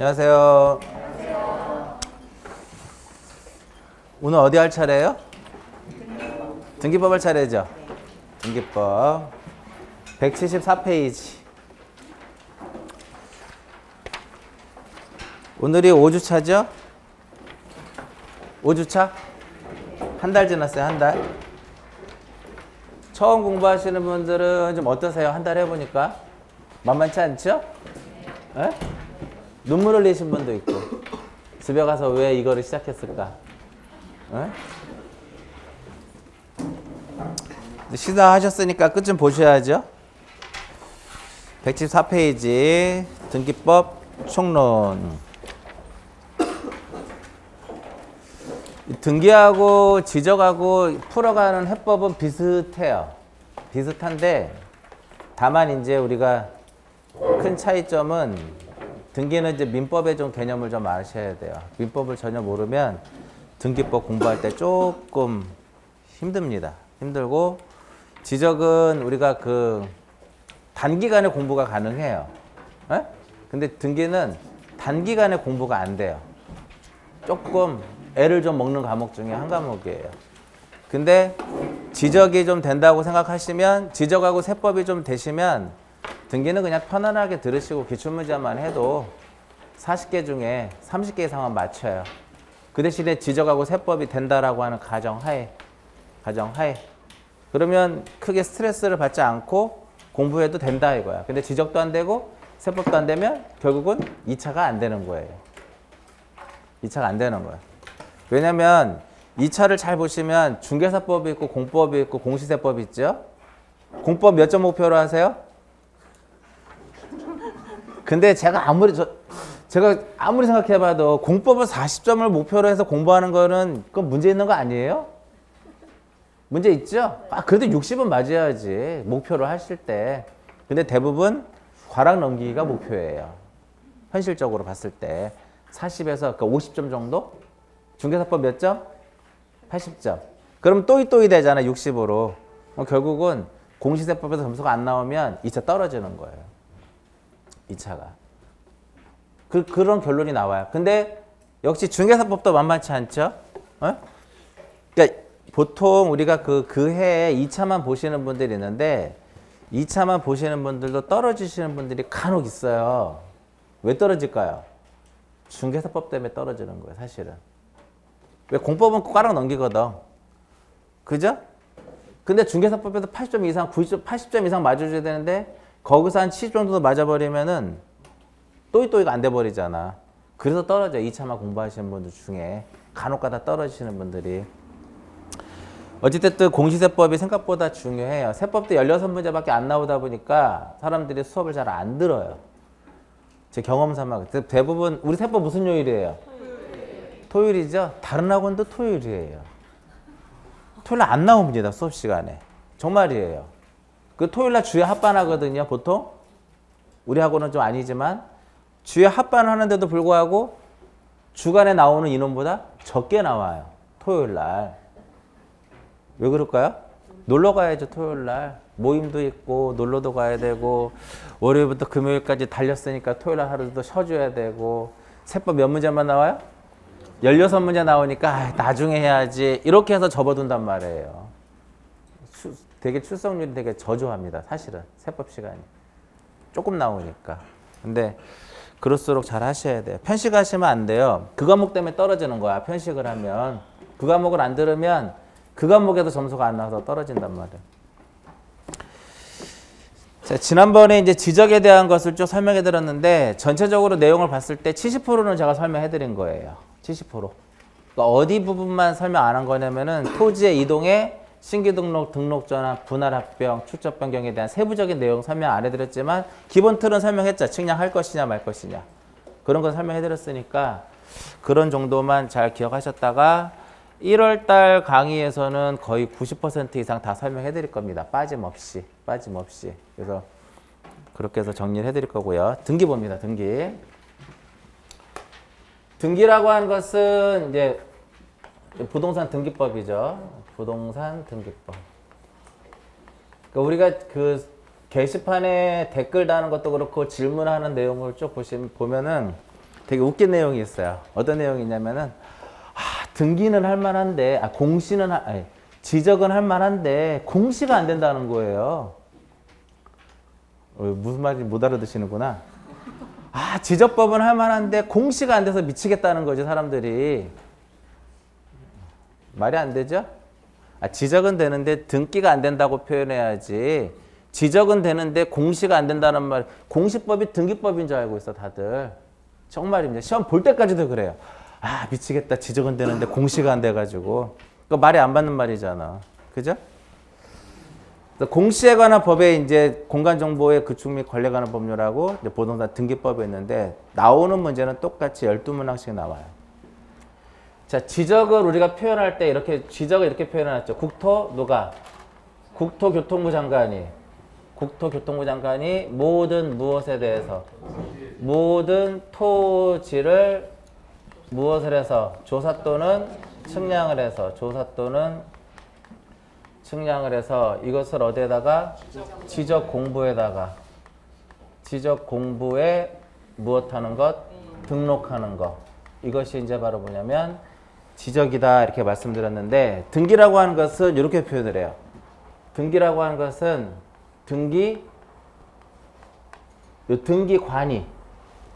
안녕하세요. 오늘 어디 할 차례예요? 등기법 할 차례죠? 등기법 174페이지. 오늘이 5주차죠? 5주차? 한 달 지났어요, 한 달. 처음 공부하시는 분들은 좀 어떠세요? 한 달 해보니까? 만만치 않죠? 네? 눈물 흘리신 분도 있고, 집에 가서 왜 이거를 시작했을까? 네? 시작하셨으니까 끝 좀 보셔야죠. 174페이지 등기법 총론. 등기하고 지적하고 풀어가는 해법은 비슷해요. 비슷한데 다만 이제 우리가 큰 차이점은 등기는 이제 민법의 좀 개념을 좀 아셔야 돼요. 민법을 전혀 모르면 등기법 공부할 때 조금 힘듭니다. 힘들고 지적은 우리가 그 단기간에 공부가 가능해요. 에? 근데 등기는 단기간에 공부가 안 돼요. 조금 애를 좀 먹는 과목 중에 한 과목이에요. 근데 지적이 좀 된다고 생각하시면, 지적하고 세법이 좀 되시면 등기는 그냥 편안하게 들으시고 기출문제만 해도 40개 중에 30개 이상은 맞춰요. 그 대신에 지적하고 세법이 된다라고 하는 가정하에. 그러면 크게 스트레스를 받지 않고 공부해도 된다 이거야. 근데 지적도 안 되고 세법도 안 되면 결국은 2차가 안 되는 거예요. 2차가 안 되는 거야. 왜냐면 2차를 잘 보시면 중개사법이 있고 공법이 있고 공시세법이 있죠. 공법 몇 점 목표로 하세요? 근데 제가 아무리 생각해봐도 공법을 40점을 목표로 해서 공부하는 거는 그건 문제 있는 거 아니에요? 문제 있죠? 그래도 60은 맞아야지 목표로 하실 때. 근데 대부분 과락 넘기기가 목표예요. 현실적으로 봤을 때 40에서 50점 정도? 중개사법 몇 점? 80점. 그럼 또이 되잖아, 60으로. 결국은 공시세법에서 점수가 안 나오면 2차 떨어지는 거예요. 2차가. 그런 결론이 나와요. 근데 역시 중개사법도 만만치 않죠? 그러니까 보통 우리가 그 해에 2차만 보시는 분들이 있는데 2차만 보시는 분들도 떨어지시는 분들이 간혹 있어요. 왜 떨어질까요? 중개사법 때문에 떨어지는 거예요, 사실은. 왜 공법은 꽉 넘기거든. 그죠? 근데 중개사법에서 80점 이상, 90점, 80점 이상 맞아줘야 되는데 거기서 한 70점 정도 맞아버리면은 또이가 안 돼버리잖아. 그래서 떨어져. 2차만 공부하시는 분들 중에 간혹가다 떨어지시는 분들이. 어찌됐든 공시세법이 생각보다 중요해요. 세법도 16문제밖에 안 나오다 보니까 사람들이 수업을 잘 안 들어요. 제 경험 삼아. 대부분 우리 세법 무슨 요일이에요? 토요일이죠? 다른 학원도 토요일이에요. 토요일 안 나옵니다, 수업 시간에. 정말이에요. 그 토요일날 주에 합반하거든요, 보통. 우리 학원은 좀 아니지만 주에 합반을 하는데도 불구하고 주간에 나오는 인원보다 적게 나와요, 토요일날. 왜 그럴까요? 놀러 가야죠, 토요일날. 모임도 있고 놀러도 가야 되고 월요일부터 금요일까지 달렸으니까 토요일날 하루도 쉬어줘야 되고. 세법 몇 문제만 나와요? 16문제 나오니까 나중에 해야지 이렇게 해서 접어둔단 말이에요. 되게 출석률이 되게 저조합니다, 사실은. 세법 시간이 조금 나오니까. 근데 그럴수록 잘 하셔야 돼요. 편식하시면 안 돼요. 그 과목 때문에 떨어지는 거야, 편식을 하면. 그 과목을 안 들으면 그 과목에도 점수가 안 나와서 떨어진단 말이에요. 자, 지난번에 이제 지적에 대한 것을 쭉 설명해 드렸는데 전체적으로 내용을 봤을 때 70%는 제가 설명해 드린 거예요. 70%. 그러니까 어디 부분만 설명 안 한 거냐면은 토지의 이동에 신규 등록, 등록 전환, 분할 합병, 출적 변경에 대한 세부적인 내용 설명 안 해드렸지만 기본 틀은 설명했죠. 측량할 것이냐 말 것이냐. 그런 거 설명해 드렸으니까 그런 정도만 잘 기억하셨다가 1월달 강의에서는 거의 90% 이상 다 설명해 드릴 겁니다. 빠짐없이. 그래서 그렇게 해서 정리를 해 드릴 거고요. 등기봅니다, 등기. 등기라고 하는 것은 이제 부동산 등기법이죠. 부동산 등기법. 그러니까 우리가 그 게시판에 댓글 다는 것도 그렇고 질문하는 내용을 쭉 보면은 되게 웃긴 내용이 있어요. 어떤 내용이 있냐면은 등기는 할 만한데 공시는 아니, 지적은 할 만한데 공시가 안 된다는 거예요. 무슨 말인지 못 알아듣시는구나. 지적법은 할 만한데 공시가 안 돼서 미치겠다는 거죠, 사람들이. 말이 안 되죠? 지적은 되는데 등기가 안 된다고 표현해야지. 지적은 되는데 공시가 안 된다는 말, 공시법이 등기법인 줄 알고 있어, 다들. 정말입니다. 시험 볼 때까지도 그래요. 미치겠다. 지적은 되는데 공시가 안 돼가지고. 그거 말이 안 받는 말이잖아. 그죠? 공시에 관한 법에 이제 공간정보의 구축 및 관리에 관한 법률하고 이제 부동산 등기법이 있는데 나오는 문제는 똑같이 12문항씩 나와요. 자, 지적을 우리가 표현할 때 이렇게 지적을 이렇게 표현해놨죠. 국토교통부 장관이 모든 무엇에 대해서 모든 토지를 무엇을 해서 조사 또는 측량을 해서 이것을 어디에다가 지적 공부에 무엇하는 것 등록하는 것, 이것이 이제 바로 뭐냐면 지적이다 이렇게 말씀드렸는데, 등기라고 하는 것은 이렇게 표현을 해요. 등기라고 하는 것은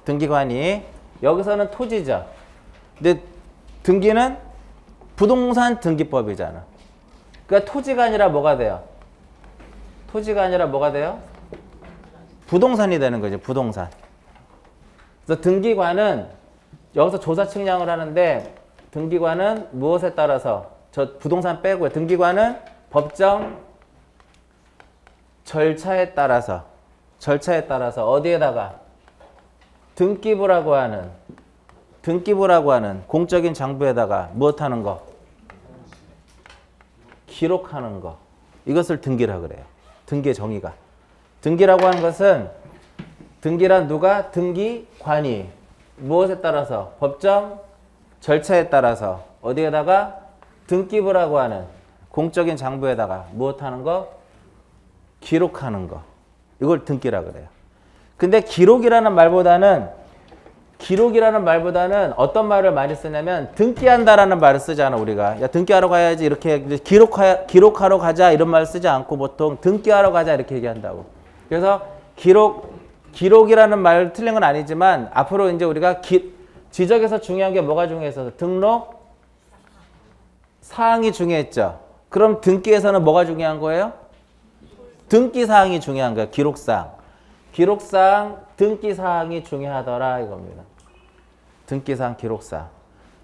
등기관이 여기서는 토지죠. 근데 등기는 부동산 등기법이잖아. 그러니까 토지가 아니라 뭐가 돼요? 부동산이 되는 거죠. 부동산. 그래서 등기관은 여기서 조사 측량을 하는데, 등기관은 무엇에 따라서, 저 부동산 빼고요. 등기관은 법정 절차에 따라서 어디에다가 등기부라고 하는 공적인 장부에다가 무엇하는 거? 기록하는 거. 이것을 등기라 그래요. 등기의 정의가. 등기라고 하는 것은, 등기란 누가? 등기관이 무엇에 따라서? 법정 절차에 따라서 어디에다가? 등기부라고 하는 공적인 장부에다가 무엇하는 거? 기록하는 거. 이걸 등기라 그래요. 근데 기록이라는 말보다는 어떤 말을 많이 쓰냐면 등기한다라는 말을 쓰잖아, 우리가. 야, 등기하러 가야지 이렇게 기록하러 가자 이런 말 쓰지 않고 보통 등기하러 가자 이렇게 얘기한다고. 그래서 기록이라는 말 틀린 건 아니지만 앞으로 이제 우리가 지적에서 중요한 게 뭐가 중요해서 등록 사항이 중요했죠. 그럼 등기에서는 뭐가 중요한 거예요? 등기 사항이 중요한 거예요. 기록사항, 등기 사항이 중요하더라 이겁니다. 등기사항, 기록사항.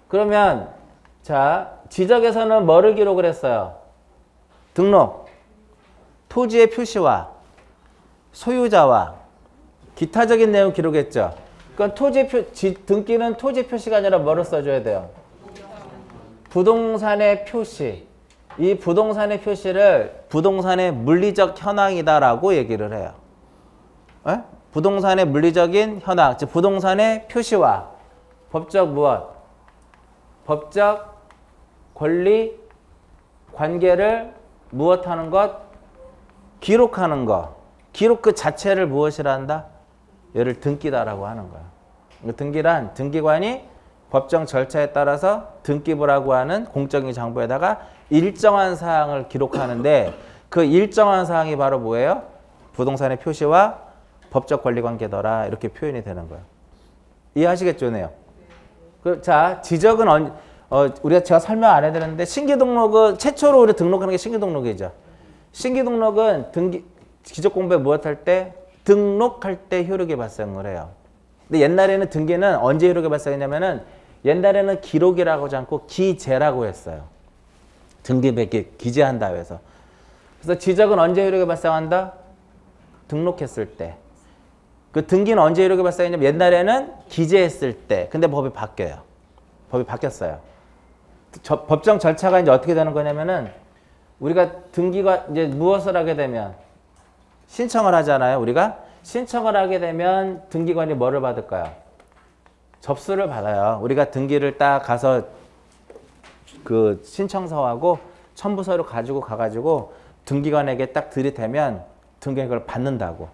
그러면 자, 지적에서는 뭐를 기록을 했어요? 등록, 토지의 표시와 소유자와 기타적인 내용 기록했죠. 그럼 등기는 토지 표시가 아니라 뭐를 써줘야 돼요? 부동산의 표시. 이 부동산의 표시를 부동산의 물리적 현황이다라고 얘기를 해요. 에? 부동산의 물리적인 현황, 즉 부동산의 표시와 법적 무엇? 법적 권리 관계를 무엇하는 것? 기록하는 것. 기록 그 자체를 무엇이라 한다? 얘를 등기다라고 하는 거야. 등기란 등기관이 법정 절차에 따라서 등기부라고 하는 공적인 장부에다가 일정한 사항을 기록하는데, 그 일정한 사항이 바로 뭐예요? 부동산의 표시와 법적 권리 관계더라 이렇게 표현이 되는 거예요. 이해하시겠죠, 네요? 자, 지적은 우리가 제가 설명 안 해드렸는데 신규 등록은 최초로 우리 등록하는 게 신규 등록이죠. 신규 등록은 지적 공부에 무엇할 때? 등록할 때 효력이 발생을 해요. 근데 옛날에는 등기는 언제 효력이 발생했냐면은 옛날에는 기록이라고 하지 않고 기재라고 했어요. 등기백기 기재한다 해서. 그래서 지적은 언제 효력이 발생한다? 등록했을 때. 그 등기는 언제 효력이 발생했냐면 옛날에는 기재했을 때. 근데 법이 바뀌어요. 법이 바뀌었어요. 법정 절차가 이제 어떻게 되는 거냐면은 우리가 등기가 이제 무엇을 하게 되면 신청을 하잖아요. 우리가 신청을 하게 되면 등기관이 뭐를 받을까요? 접수를 받아요. 우리가 등기를 딱 가서 그 신청서하고 첨부서를 가지고 가가지고 등기관에게 딱 들이대면 등기관이 그걸 받는다고.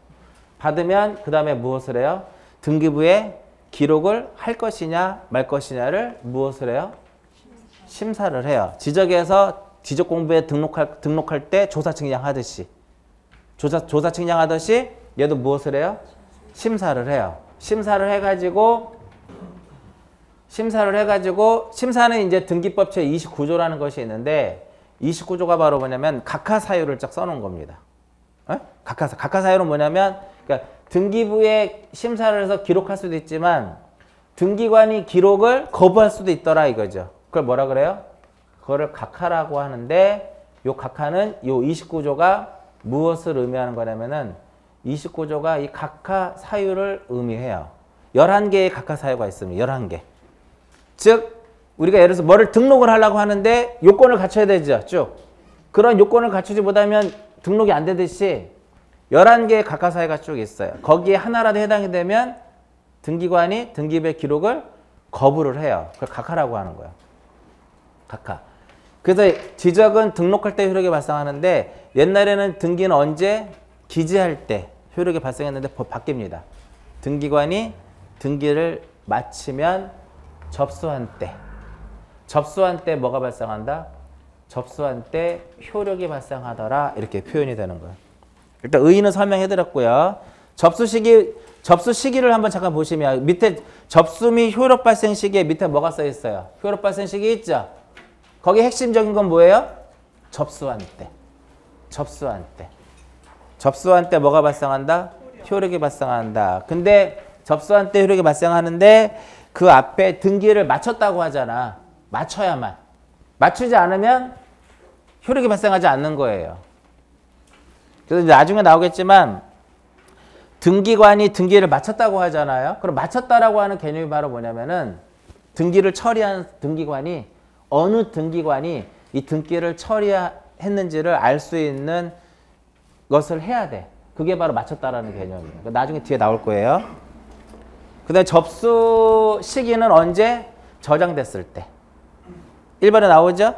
받으면 그 다음에 무엇을 해요? 등기부에 기록을 할 것이냐 말 것이냐를 무엇을 해요? 심사를 해요. 지적에서 지적 공부에 등록할 때 조사 측량 하듯이 조사 측량 하듯이 얘도 무엇을 해요? 심사를 해요. 심사를 해가지고 심사는 이제 등기법 제 29조라는 것이 있는데 29조가 바로 뭐냐면 각하사유를 쫙 써놓은 겁니다. 각하사유는 뭐냐면 그러니까 등기부에 심사를 해서 기록할 수도 있지만 등기관이 기록을 거부할 수도 있더라 이거죠. 그걸 뭐라 그래요? 그거를 각하라고 하는데 요 각하는 요 29조가 무엇을 의미하는 거냐면은 29조가 이 각하사유를 의미해요. 11개의 각하사유가 있습니다. 11개. 즉 우리가 예를 들어서 뭐를 등록을 하려고 하는데 요건을 갖춰야 되죠. 쭉. 그런 요건을 갖추지 못하면 등록이 안 되듯이 11개의 각하사유가 쭉 있어요. 거기에 하나라도 해당이 되면 등기관이 등기부의 기록을 거부를 해요. 그걸 각하라고 하는 거예요. 각하. 그래서 지적은 등록할 때 효력이 발생하는데 옛날에는 등기는 언제? 기재할 때 효력이 발생했는데 바뀝니다. 등기관이 등기를 마치면 접수한 때 뭐가 발생한다? 접수한 때 효력이 발생하더라 이렇게 표현이 되는 거예요. 일단 의의는 설명해드렸고요. 접수 시기를 한번 잠깐 보시면 밑에 접수 및 효력 발생 시기에 밑에 뭐가 써 있어요? 효력 발생 시기 있죠? 거기 핵심적인 건 뭐예요? 접수한 때 뭐가 발생한다? 효력이 발생한다. 근데 접수한 때 효력이 발생하는데 그 앞에 등기를 마쳤다고 하잖아. 맞춰야만. 맞추지 않으면 효력이 발생하지 않는 거예요. 그래서 나중에 나오겠지만 등기관이 등기를 마쳤다고 하잖아요. 그럼 마쳤다라고 하는 개념이 바로 뭐냐면은 등기를 처리한 등기관이 어느 등기관이 이 등기를 처리했는지를 알 수 있는 것을 해야 돼. 그게 바로 마쳤다라는 개념이에요. 나중에 뒤에 나올 거예요. 그 다음에 접수 시기는 언제? 저장됐을 때. 1번에 나오죠?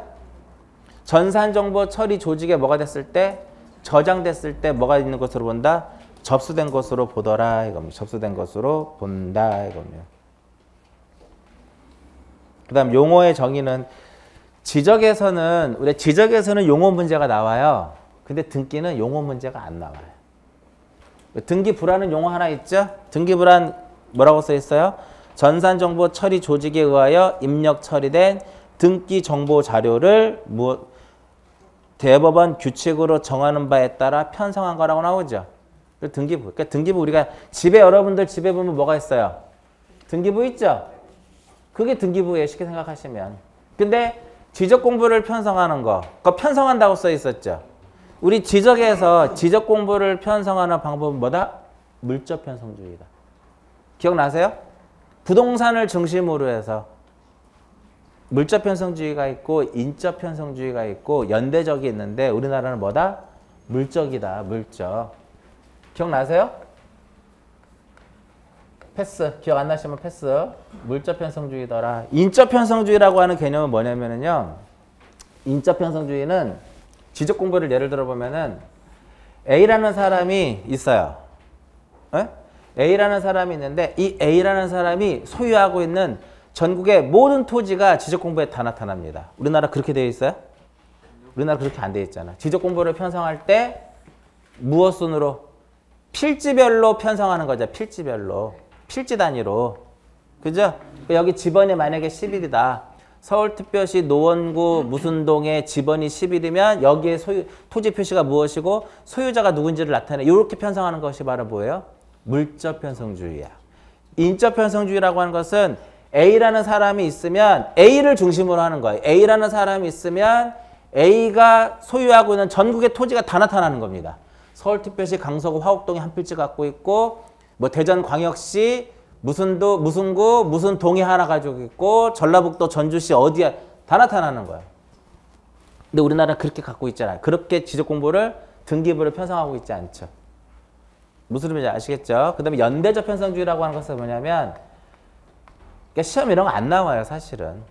전산정보 처리 조직에 뭐가 됐을 때? 저장됐을 때 뭐가 있는 것으로 본다? 접수된 것으로 보더라 이겁니다. 접수된 것으로 본다 이겁니다. 그 다음 용어의 정의는 지적에서는 용어 문제가 나와요. 근데 등기는 용어 문제가 안 나와요. 등기부라는 용어 하나 있죠? 등기부란 뭐라고 써 있어요? 전산정보 처리 조직에 의하여 입력 처리된 등기 정보 자료를 대법원 규칙으로 정하는 바에 따라 편성한 거라고 나오죠. 등기부. 그러니까 등기부 우리가 여러분들 집에 보면 뭐가 있어요? 등기부 있죠? 그게 등기부예요. 쉽게 생각하시면. 근데 지적 공부를 편성하는 거, 그거 편성한다고 써 있었죠. 우리 지적에서 지적 공부를 편성하는 방법은 뭐다? 물적 편성주의다. 기억나세요? 부동산을 중심으로 해서 물적 편성주의가 있고 인적 편성주의가 있고 연대적이 있는데 우리나라는 뭐다? 물적이다. 물적. 기억나세요? 패스. 기억 안 나시면 패스. 물적 편성주의더라. 인적 편성주의라고 하는 개념은 뭐냐면요. 인적 편성주의는 지적 공부를 예를 들어 보면은 A라는 사람이 있어요. 에? A라는 사람이 있는데 이 A라는 사람이 소유하고 있는 전국의 모든 토지가 지적 공부에 다 나타납니다. 우리나라 그렇게 되어 있어요? 우리나라 그렇게 안 되어 있잖아. 지적 공부를 편성할 때 무엇 순으로? 필지별로 편성하는 거죠. 필지별로. 필지 단위로. 그죠? 여기 지번이 만약에 10일이다. 서울특별시 노원구 무슨 동의 지번이 10일이면 여기에 토지 표시가 무엇이고 소유자가 누군지를 나타내. 이렇게 편성하는 것이 바로 뭐예요? 물적 편성주의야. 인적 편성주의라고 하는 것은 A라는 사람이 있으면 A를 중심으로 하는 거예요. A라는 사람이 있으면 A가 소유하고 있는 전국의 토지가 다 나타나는 겁니다. 서울특별시 강서구 화곡동에 한 필지 갖고 있고 뭐 대전광역시 무슨 구 무슨 동이 하나 가지고 있고 전라북도 전주시 어디에 다 나타나는 거예요. 근데 우리나라는 그렇게 갖고 있잖아요. 그렇게 지적 공부를 등기부를 편성하고 있지 않죠. 무슨 의미인지 아시겠죠? 그 다음에 연대적 편성주의라고 하는 것은 뭐냐면 그러니까 시험 이런 거 안 나와요. 사실은.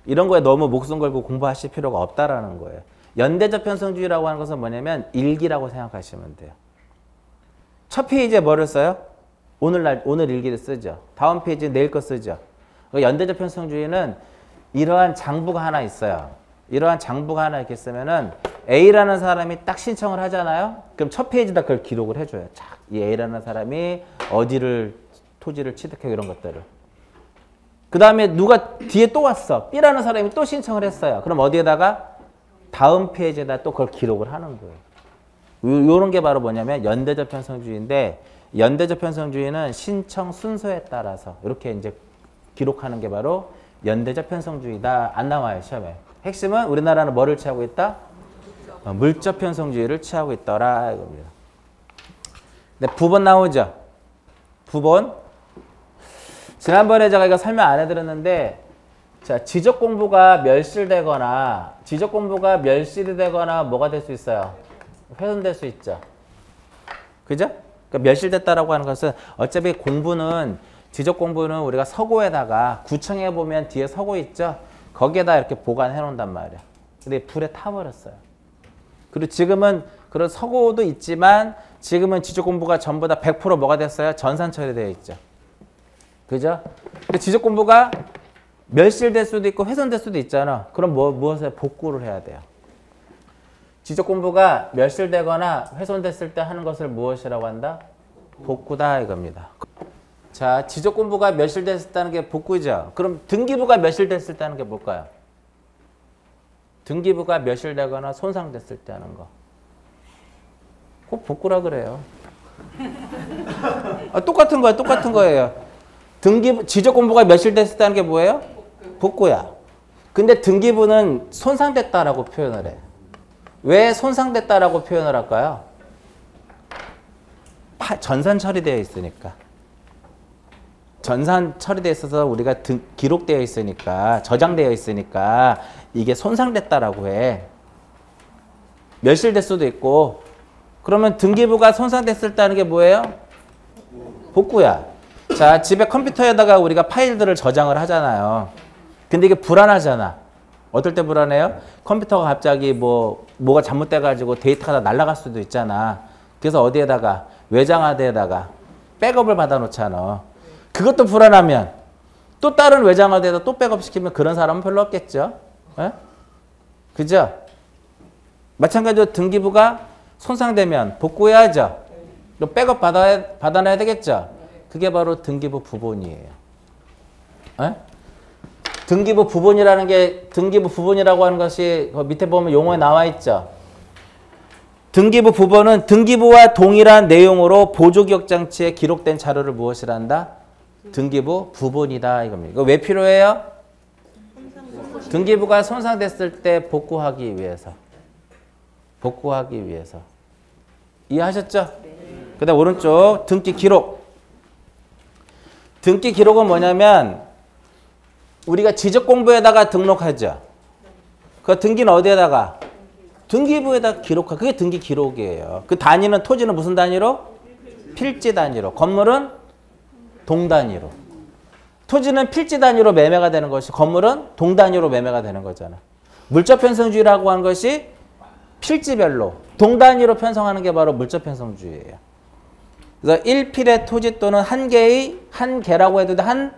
이런 거에 너무 목숨 걸고 공부하실 필요가 없다라는 거예요. 연대적 편성주의라고 하는 것은 뭐냐면 일기라고 생각하시면 돼요. 첫 페이지에 뭐를 써요? 오늘 일기를 쓰죠. 다음 페이지 내일 거 쓰죠. 그러니까 연대적 편성주의는 이러한 장부가 하나 있어요. 이러한 장부가 하나 이렇게 쓰면은 A라는 사람이 딱 신청을 하잖아요. 그럼 첫 페이지에다 그걸 기록을 해줘요. 자, 이 A라는 사람이 토지를 취득해 이런 것들을. 그 다음에 누가 뒤에 또 왔어. B라는 사람이 또 신청을 했어요. 그럼 어디에다가 다음 페이지에다 또 그걸 기록을 하는 거예요. 요런 게 바로 뭐냐면 연대적 편성주의인데 연대적 편성주의는 신청 순서에 따라서 이렇게 이제 기록하는 게 바로 연대적 편성주의다. 안 나와요, 시험에. 핵심은 우리나라는 뭐를 취하고 있다? 물적 편성주의를 취하고 있더라 이겁니다. 네, 부본 나오죠? 부본. 지난번에 제가 이거 설명 안 해드렸는데 자, 지적 공부가 멸실되거나 뭐가 될 수 있어요? 훼손될 수 있죠. 그죠? 그러니까 멸실됐다라고 하는 것은 어차피 공부는 지적 공부는 우리가 서고에다가 구청에 보면 뒤에 서고 있죠. 거기에다 이렇게 보관해 놓는단 말이야. 근데 불에 타버렸어요. 그리고 지금은 그런 서고도 있지만 지금은 지적 공부가 전부 다 100% 뭐가 됐어요? 전산 처리되어 있죠. 그죠? 지적 공부가 멸실될 수도 있고 훼손될 수도 있잖아. 그럼 무엇을 복구를 해야 돼요? 지적 공부가 멸실되거나 훼손됐을 때 하는 것을 무엇이라고 한다? 복구다 이겁니다. 자, 지적 공부가 멸실됐다는 게 복구죠. 그럼 등기부가 멸실됐을 때 하는 게 뭘까요? 등기부가 멸실되거나 손상됐을 때 하는 거. 꼭 복구라 그래요. 똑같은 거예요. 똑같은 거예요. 지적 공부가 멸실됐을 때 하는 게 뭐예요? 복구야. 근데 등기부는 손상됐다라고 표현을 해. 왜 손상됐다라고 표현을 할까요? 전산 처리되어 있으니까. 전산 처리되어 있어서 우리가 기록되어 있으니까, 저장되어 있으니까 이게 손상됐다라고 해. 멸실될 수도 있고. 그러면 등기부가 손상됐을 때 하는 게 뭐예요? 복구야. 자, 집에 컴퓨터에다가 우리가 파일들을 저장을 하잖아요. 근데 이게 불안하잖아. 어떨 때 불안해요? 컴퓨터가 갑자기 뭐가 잘못돼가지고 데이터가 다 날아갈 수도 있잖아. 그래서 어디에다가 외장하드에다가 백업을 받아 놓잖아. 그것도 불안하면 또 다른 외장하드에다 또 백업 시키면 그런 사람은 별로 없겠죠. 에? 그죠? 마찬가지로 등기부가 손상되면 복구해야죠. 백업 받아놔야 되겠죠. 그게 바로 등기부 부본이에요. 에? 등기부 부본이라고 하는 것이 밑에 보면 용어에 나와 있죠. 등기부 부본은 등기부와 동일한 내용으로 보조기억장치에 기록된 자료를 무엇이란다? 등기부 부본이다 이겁니다. 이거 왜 필요해요? 등기부가 손상됐을 때 복구하기 위해서. 이해하셨죠? 그 다음 오른쪽 등기 기록. 등기 기록은 뭐냐면 우리가 지적 공부에다가 등록하죠. 그 등기는 어디에다가? 등기부에다 기록하. 그게 등기 기록이에요. 그 단위는 토지는 무슨 단위로? 필지 단위로. 건물은 동 단위로. 토지는 필지 단위로 매매가 되는 것이 건물은 동 단위로 매매가 되는 거잖아. 물적 편성주의라고 하는 것이 필지별로 동 단위로 편성하는 게 바로 물적 편성주의예요. 그래서 1필의 토지 또는 한 개라고 해도 돼, 한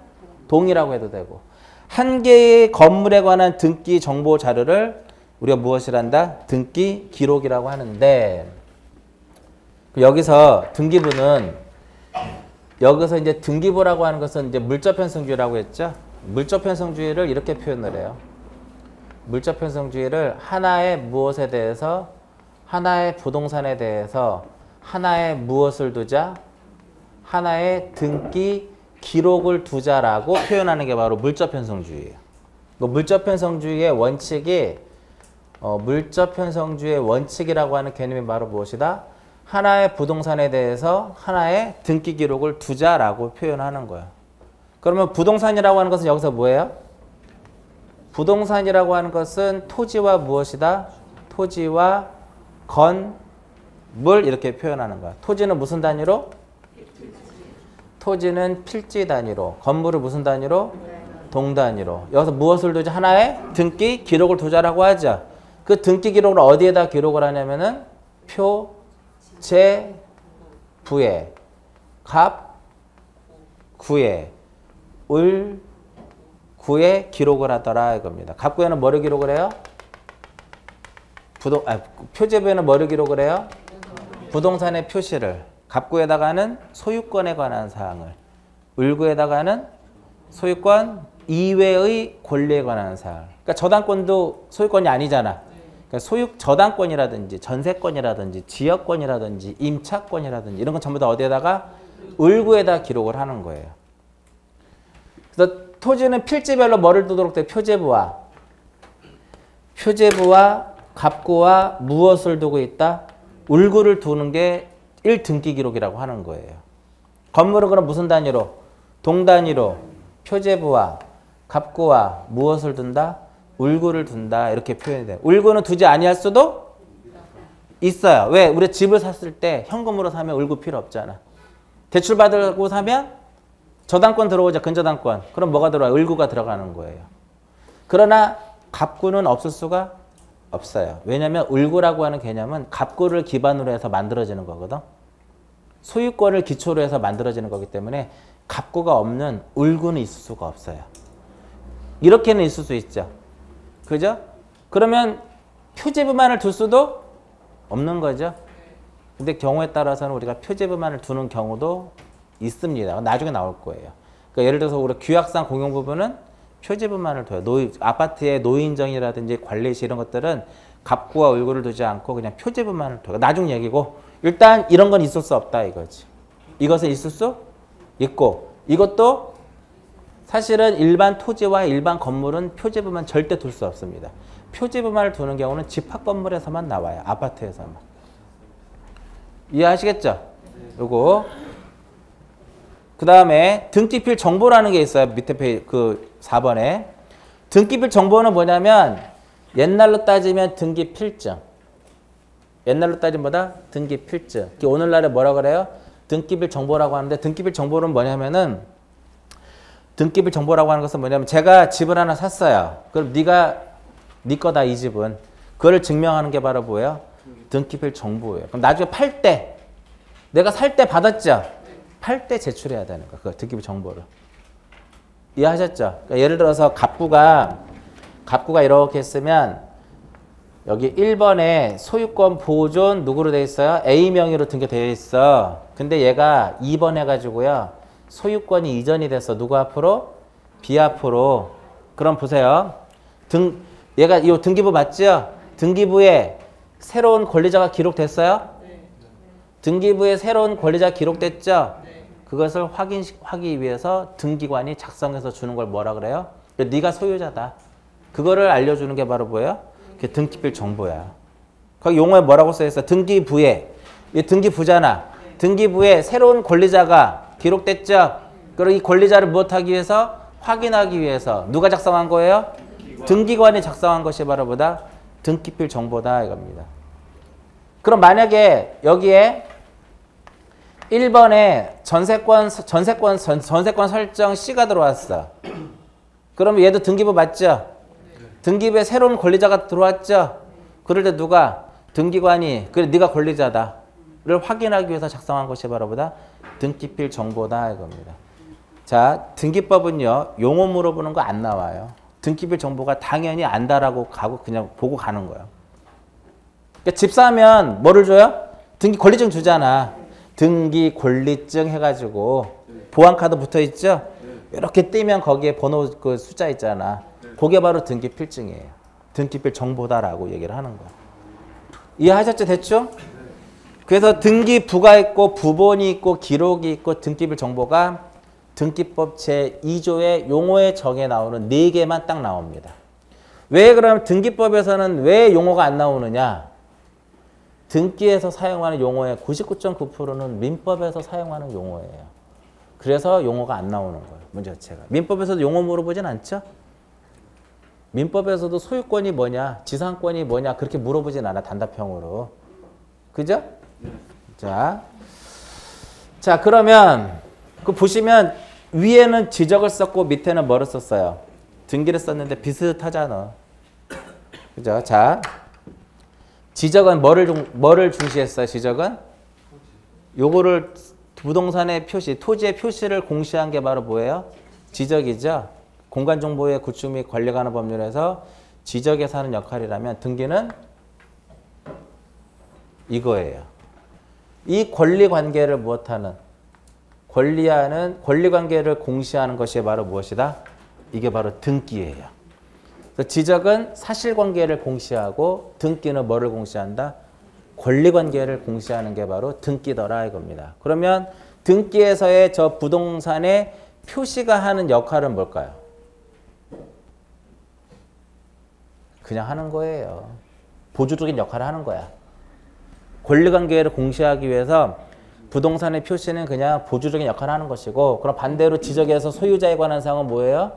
동이라고 해도 되고 한 개의 건물에 관한 등기 정보 자료를 우리가 무엇이란다? 등기 기록이라고 하는데 여기서 이제 등기부라고 하는 것은 이제 물적 편성주의라고 했죠. 물적 편성주의를 이렇게 표현을 해요. 물적 편성주의를 하나의 무엇에 대해서 하나의 부동산에 대해서 하나의 무엇을 두자? 하나의 등기 기록을 두자라고 표현하는 게 바로 물적 편성주의예요. 물적 편성주의의 원칙이라고 하는 개념이 바로 무엇이다? 하나의 부동산에 대해서 하나의 등기 기록을 두자라고 표현하는 거예요. 그러면 부동산이라고 하는 것은 여기서 뭐예요? 부동산이라고 하는 것은 토지와 무엇이다? 토지와 건물 이렇게 표현하는 거야. 토지는 무슨 단위로? 토지는 필지 단위로. 건물을 무슨 단위로? 동 단위로. 여기서 무엇을 두자? 하나의 등기 기록을 두자라고 하죠. 그 등기 기록을 어디에다 기록을 하냐면은 표, 제, 부에, 갑, 구에 을 구에 기록을 하더라 이겁니다. 갑구에는 뭐를 기록을 해요? 표제부에는 뭐를 기록을 해요? 부동산의 표시를. 갑구에다가는 소유권에 관한 사항을. 을구에다가는 소유권 이외의 권리에 관한 사항. 그러니까 저당권도 소유권이 아니잖아. 그러니까 저당권이라든지 전세권이라든지 지역권이라든지 임차권이라든지 이런 건 전부 다 어디에다가 을구에다 기록을 하는 거예요. 그래서 토지는 필지별로 뭐를 두도록 돼? 표제부와 갑구와 무엇을 두고 있다? 을구를 두는 게 1등기 기록이라고 하는 거예요. 건물은 그럼 무슨 단위로? 동단위로 표제부와 갑구와 무엇을 둔다? 을구를 둔다. 이렇게 표현이 돼요. 을구는 두지 아니할 수도 있어요. 왜? 우리 집을 샀을 때 현금으로 사면 을구 필요 없잖아. 대출 받으고 사면 저당권 들어오죠. 근저당권. 그럼 뭐가 들어와요? 을구가 들어가는 거예요. 그러나 갑구는 없을 수가 없어요. 왜냐하면 을구라고 하는 개념은 갑구를 기반으로 해서 만들어지는 거거든. 소유권을 기초로 해서 만들어지는 거기 때문에 갑구가 없는 을구는 있을 수가 없어요. 이렇게는 있을 수 있죠. 그죠? 그러면 표제부만을 둘 수도 없는 거죠. 근데 경우에 따라서는 우리가 표제부만을 두는 경우도 있습니다. 나중에 나올 거예요. 그러니까 예를 들어서 우리 규약상 공용부분은 표제부만을 둬요. 아파트의 노인정이라든지 관리시 이런 것들은 갑구와 을구를 두지 않고 그냥 표제부만을 둬요. 나중 얘기고 일단 이런 건 있을 수 없다 이거지. 이것은 있을 수 있고 이것도 사실은 일반 토지와 일반 건물은 표제부만 절대 둘 수 없습니다. 표제부만을 두는 경우는 집합 건물에서만 나와요. 아파트에서만. 이해하시겠죠? 요거. 그 다음에 등기필 정보라는 게 있어요. 밑에 그 4번에. 등기필 정보는 뭐냐면 옛날로 따지면 등기필증. 옛날로 따지면 뭐다? 등기필증. 오늘날에 뭐라 그래요? 등기필 정보라고 하는데 등기필 정보는 뭐냐면은 등기필 정보라고 하는 것은 뭐냐면 제가 집을 하나 샀어요. 그럼 네 거다 이 집은. 그걸 증명하는 게 바로 뭐예요? 등기필 정보예요. 그럼 나중에 팔 때 내가 살 때 받았죠? 팔 때 제출해야 되는 거야. 그 등기부 정보를. 이해하셨죠? 그러니까 예를 들어서 갑구가 이렇게 했으면 여기 1번에 소유권 보존 누구로 되어 있어요? A 명의로 등기되어 있어. 근데 얘가 2번 해가지고요. 소유권이 이전이 됐어. 누구 앞으로? B 앞으로. 그럼 보세요. 얘가 이 등기부 맞죠? 등기부에 새로운 권리자가 기록됐어요? 등기부에 새로운 권리자가 기록됐죠? 그것을 확인하기 위해서 등기관이 작성해서 주는 걸 뭐라 그래요? 네가 소유자다. 그거를 알려주는 게 바로 뭐예요? 그게 등기필 정보야. 거기 용어에 뭐라고 써있어? 등기부에. 이 등기부잖아. 등기부에 새로운 권리자가 기록됐죠? 그리고 이 권리자를 무엇하기 위해서? 확인하기 위해서. 누가 작성한 거예요? 등기관이 작성한 것이 바로 뭐다? 등기필 정보다 이겁니다. 그럼 만약에 여기에 1번에 전세권 설정 C가 들어왔어. 그럼 얘도 등기부 맞죠? 등기부에 새로운 권리자가 들어왔죠? 그럴 때 누가? 등기관이 그래 네가 권리자다를 확인하기 위해서 작성한 것이 바로 뭐다? 등기필 정보다 이겁니다. 자, 등기법은요. 용어 물어보는 거 안 나와요. 등기필 정보가 당연히 안다라고 가고 그냥 보고 가는 거예요. 그러니까 집 사면 뭐를 줘요? 등기 권리증 주잖아. 등기 권리증 해가지고 보안카드 붙어 있죠? 이렇게 띄면 거기에 번호 그 숫자 있잖아. 그게 바로 등기필증이에요. 등기필 정보다라고 얘기를 하는 거야. 이해하셨죠? 대충? 그래서 등기부가 있고 부본이 있고 기록이 있고 등기필 정보가 등기법 제2조의 용어의 정에 나오는 4개만 딱 나옵니다. 왜 그러면 등기법에서는 왜 용어가 안 나오느냐? 등기에서 사용하는 용어의 99.9%는 민법에서 사용하는 용어예요. 그래서 용어가 안 나오는 거예요. 문제 자체가. 민법에서도 용어 물어보진 않죠? 민법에서도 소유권이 뭐냐, 지상권이 뭐냐 그렇게 물어보진 않아. 단답형으로. 그죠? 자 그러면 그 보시면 위에는 지적을 썼고 밑에는 뭐를 썼어요? 등기를 썼는데 비슷하잖아. 그죠? 자, 지적은 뭐를 중시했어요? 지적은? 요거를 부동산의 표시, 토지의 표시를 공시한 게 바로 뭐예요? 지적이죠. 공간정보의 구축 및 관리 관한 법률에서 지적에서 하는 역할이라면 등기는 이거예요. 이 권리관계를 무엇하는? 권리관계를 공시하는 것이 바로 무엇이다? 이게 바로 등기예요. 그래서 지적은 사실관계를 공시하고 등기는 뭐를 공시한다? 권리관계를 공시하는 게 바로 등기더라 이겁니다. 그러면 등기에서의 저 부동산의 표시가 하는 역할은 뭘까요? 그냥 하는 거예요. 보조적인 역할을 하는 거야. 권리관계를 공시하기 위해서 부동산의 표시는 그냥 보조적인 역할을 하는 것이고, 그럼 반대로 지적에서 소유자에 관한 사항은 뭐예요?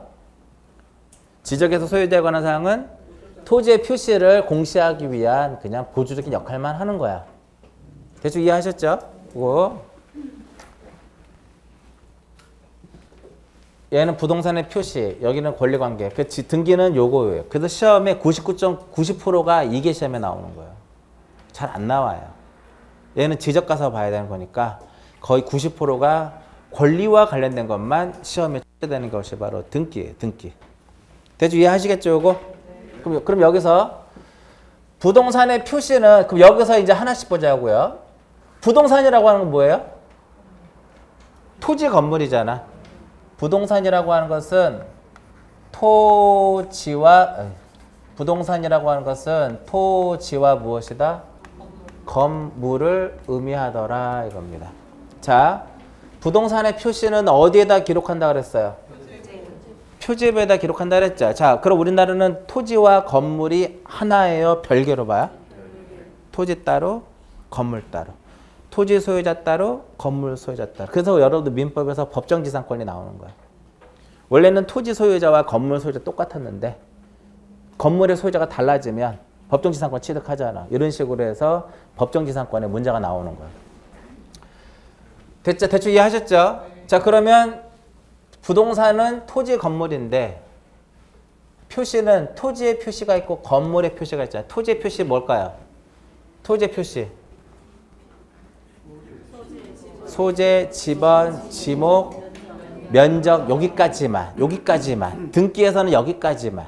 지적에서 소유자에 관한 사항은 토지의 표시를 공시하기 위한 그냥 보조적인 역할만 하는 거야. 대충 이해하셨죠? 그거. 얘는 부동산의 표시, 여기는 권리관계. 그 등기는 요거예요. 그래서 시험에 99.90%가 이게 시험에 나오는 거예요. 잘 안 나와요. 얘는 지적 가서 봐야 되는 거니까 거의 90%가 권리와 관련된 것만 시험에 출제되는 것이 바로 등기예요. 등기. 대충 이해하시겠죠, 요거? 그럼 여기서 부동산의 표시는, 그럼 여기서 이제 하나씩 보자고요. 부동산이라고 하는 건 뭐예요? 토지 건물이잖아. 부동산이라고 하는 것은 토지와 무엇이다? 건물을 의미하더라 이겁니다. 자, 부동산의 표시는 어디에다 기록한다 그랬어요? 표지부에다 기록한다 그랬죠. 자, 그럼 우리나라는 토지와 건물이 하나예요? 별개로 봐요? 토지 따로, 건물 따로. 토지 소유자 따로, 건물 소유자 따로. 그래서 여러분들 민법에서 법정지상권이 나오는 거예요. 원래는 토지 소유자와 건물 소유자 똑같았는데 건물의 소유자가 달라지면 법정지상권 취득하잖아. 이런 식으로 해서 법정지상권에 문제가 나오는 거예요. 됐죠? 대충 이해하셨죠? 자, 그러면 부동산은 토지 건물인데 표시는 토지의 표시가 있고 건물의 표시가 있잖아요. 토지의 표시 뭘까요? 토지의 표시. 소재, 지번, 지목, 면적 여기까지만. 등기에서는 여기까지만.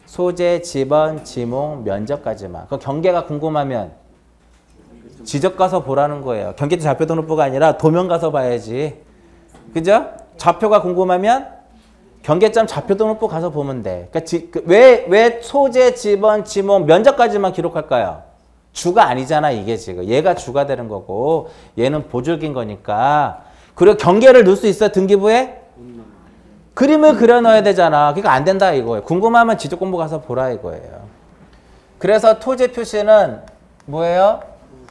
소재, 지번, 지목, 면적까지만. 그 경계가 궁금하면 지적 가서 보라는 거예요. 경계지 좌표등록부가 아니라 도면 가서 봐야지. 그죠? 좌표가 궁금하면 경계점 좌표등록부 가서 보면 돼. 그러니까 왜 소재, 지번, 지목, 면적까지만 기록할까요? 주가 아니잖아 이게 지금. 얘가 주가 되는 거고 얘는 보조적인 거니까. 그리고 경계를 넣을 수 있어 등기부에? 그림을 그려 넣어야 되잖아. 그러니까 안 된다 이거예요. 궁금하면 지적 공부 가서 보라 이거예요. 그래서 토지 표시는 뭐예요?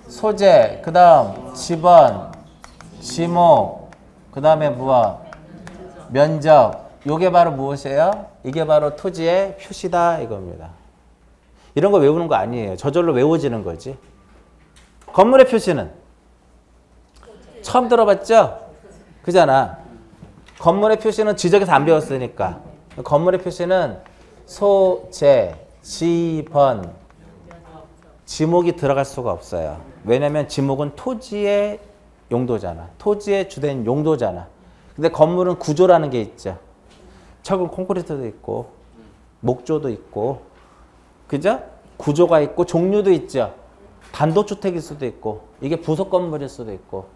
소재, 그 다음 지번, 지목, 그 다음에 무엇? 면적. 요게 바로 무엇이에요? 이게 바로 토지의 표시다 이겁니다. 이런 거 외우는 거 아니에요. 저절로 외워지는 거지. 건물의 표시는? 처음 들어봤죠? 그잖아. 건물의 표시는 지적에서 안 배웠으니까. 건물의 표시는 소재, 지번, 지목이 들어갈 수가 없어요. 왜냐면 지목은 토지의 용도잖아. 토지의 주된 용도잖아. 근데 건물은 구조라는 게 있죠. 철근 콘크리트도 있고 목조도 있고 그죠? 구조가 있고 종류도 있죠. 단독주택일 수도 있고 이게 부속 건물일 수도 있고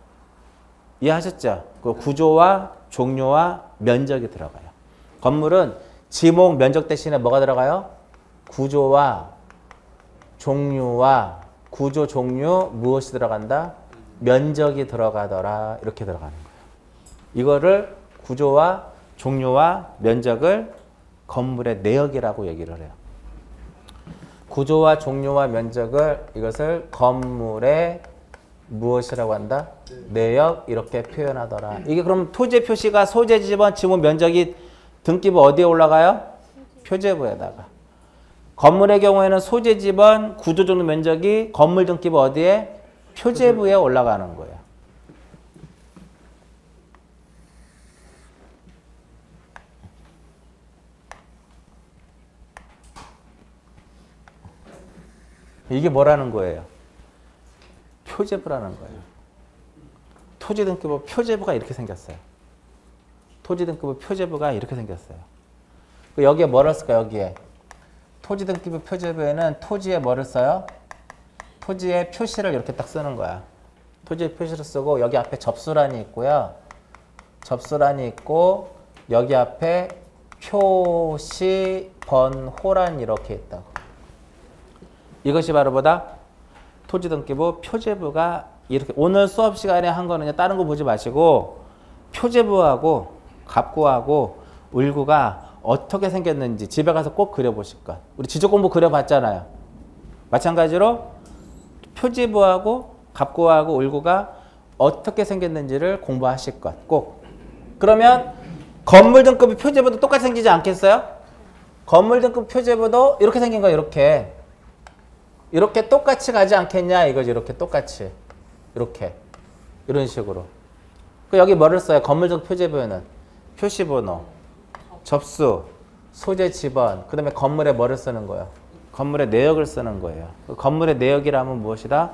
이해하셨죠? 그 구조와 종류와 면적이 들어가요. 건물은 지목, 면적 대신에 뭐가 들어가요? 구조와 종류와 구조, 종류 무엇이 들어간다? 면적이 들어가더라. 이렇게 들어가는 거예요. 이거를 구조와 종류와 면적을 건물의 내역이라고 얘기를 해요. 구조와 종류와 면적을 이것을 건물의 무엇이라고 한다? 내역 이렇게 표현하더라. 이게 그럼 토지 표시가 소재, 지번, 지목, 면적이 등기부 어디에 올라가요? 표제부에다가. 건물의 경우에는 소재, 지번, 구조, 종류, 면적이 건물 등기부 어디에? 표제부에 올라가는 거예요. 이게 뭐라는 거예요? 표제부라는 거예요. 토지 등기부 표제부가 이렇게 생겼어요. 토지 등기부 표제부가 이렇게 생겼어요. 여기에 뭐를 쓸까? 여기에 토지 등기부 표제부에는 토지에 뭐를 써요? 토지의 표시를 이렇게 딱 쓰는 거야. 토지의 표시를 쓰고 여기 앞에 접수란이 있고요. 접수란이 있고 여기 앞에 표시 번호란이 이렇게 있다고. 이것이 바로 뭐다? 토지 등기부 표제부가 이렇게. 오늘 수업 시간에 한 거는요, 다른 거 보지 마시고 표제부하고 갑구하고 을구가 어떻게 생겼는지 집에 가서 꼭 그려보실 것. 우리 지적 공부 그려봤잖아요. 마찬가지로 표제부하고 갑구하고 을구가 어떻게 생겼는지를 공부하실 것. 꼭. 그러면 건물 등급의 표제부도 똑같이 생기지 않겠어요? 건물 등급 표제부도 이렇게 생긴 거예요. 이렇게. 이렇게 똑같이 가지 않겠냐 이거지. 이렇게 똑같이. 이렇게. 이런 식으로. 여기 뭐를 써요? 건물 등급 표제부에는 표시번호, 접수, 소재 지번, 그 다음에 건물에 뭐를 쓰는 거예요? 건물의 내역을 쓰는 거예요. 건물의 내역이라면 무엇이다?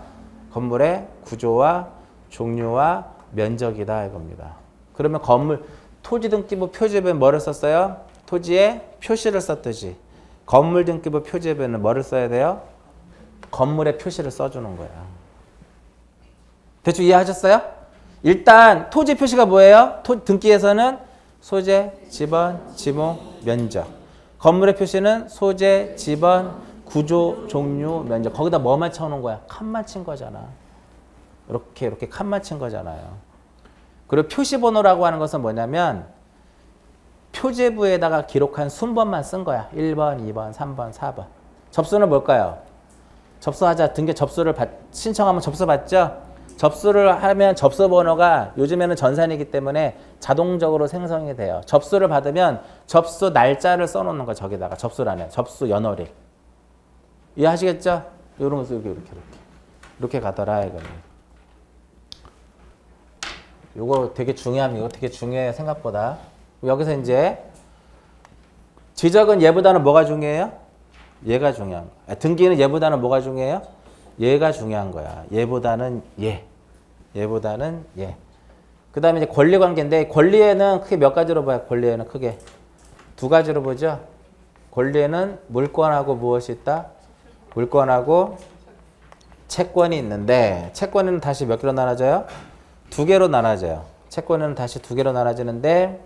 건물의 구조와 종류와 면적이다 이겁니다. 그러면 건물, 토지 등기부 표제부에 뭐를 썼어요? 토지에 표시를 썼듯이 건물 등기부 표제부에는 뭐를 써야 돼요? 건물의 표시를 써주는 거야. 대충 이해하셨어요? 일단 토지 표시가 뭐예요? 등기에서는 소재, 지번, 지목, 면적. 건물의 표시는 소재, 지번, 구조, 종류, 면적. 거기다 뭐만 쳐놓은 거야? 칸만 친 거잖아. 이렇게 칸만 친 거잖아요. 그리고 표시번호라고 하는 것은 뭐냐면 표제부에다가 기록한 순번만 쓴 거야. 1번, 2번, 3번, 4번. 접수는 뭘까요? 접수하자. 등기 접수를 신청하면 접수 받죠? 접수를 하면 접수 번호가 요즘에는 전산이기 때문에 자동적으로 생성이 돼요. 접수를 받으면 접수 날짜를 써놓는 거 저기다가 접수란에 접수 연월일. 이해하시겠죠? 이런 거 이렇게 가더라 이거는. 이거 되게 중요합니다. 이거 되게 중요해요 생각보다. 여기서 이제 지적은 얘보다는 뭐가 중요해요? 얘가 중요한 거야. 등기는 얘보다는 뭐가 중요해요? 얘가 중요한 거야. 얘보다는 얘. 얘보다는 얘. 그 다음에 이제 권리관계인데 권리에는 크게 몇 가지로 봐요? 권리에는 크게 두 가지로 보죠. 권리에는 물권하고 무엇이 있다? 물권하고 채권이 있는데 채권에는 다시 몇 개로 나눠져요? 두 개로 나눠져요. 채권에는 다시 두 개로 나눠지는데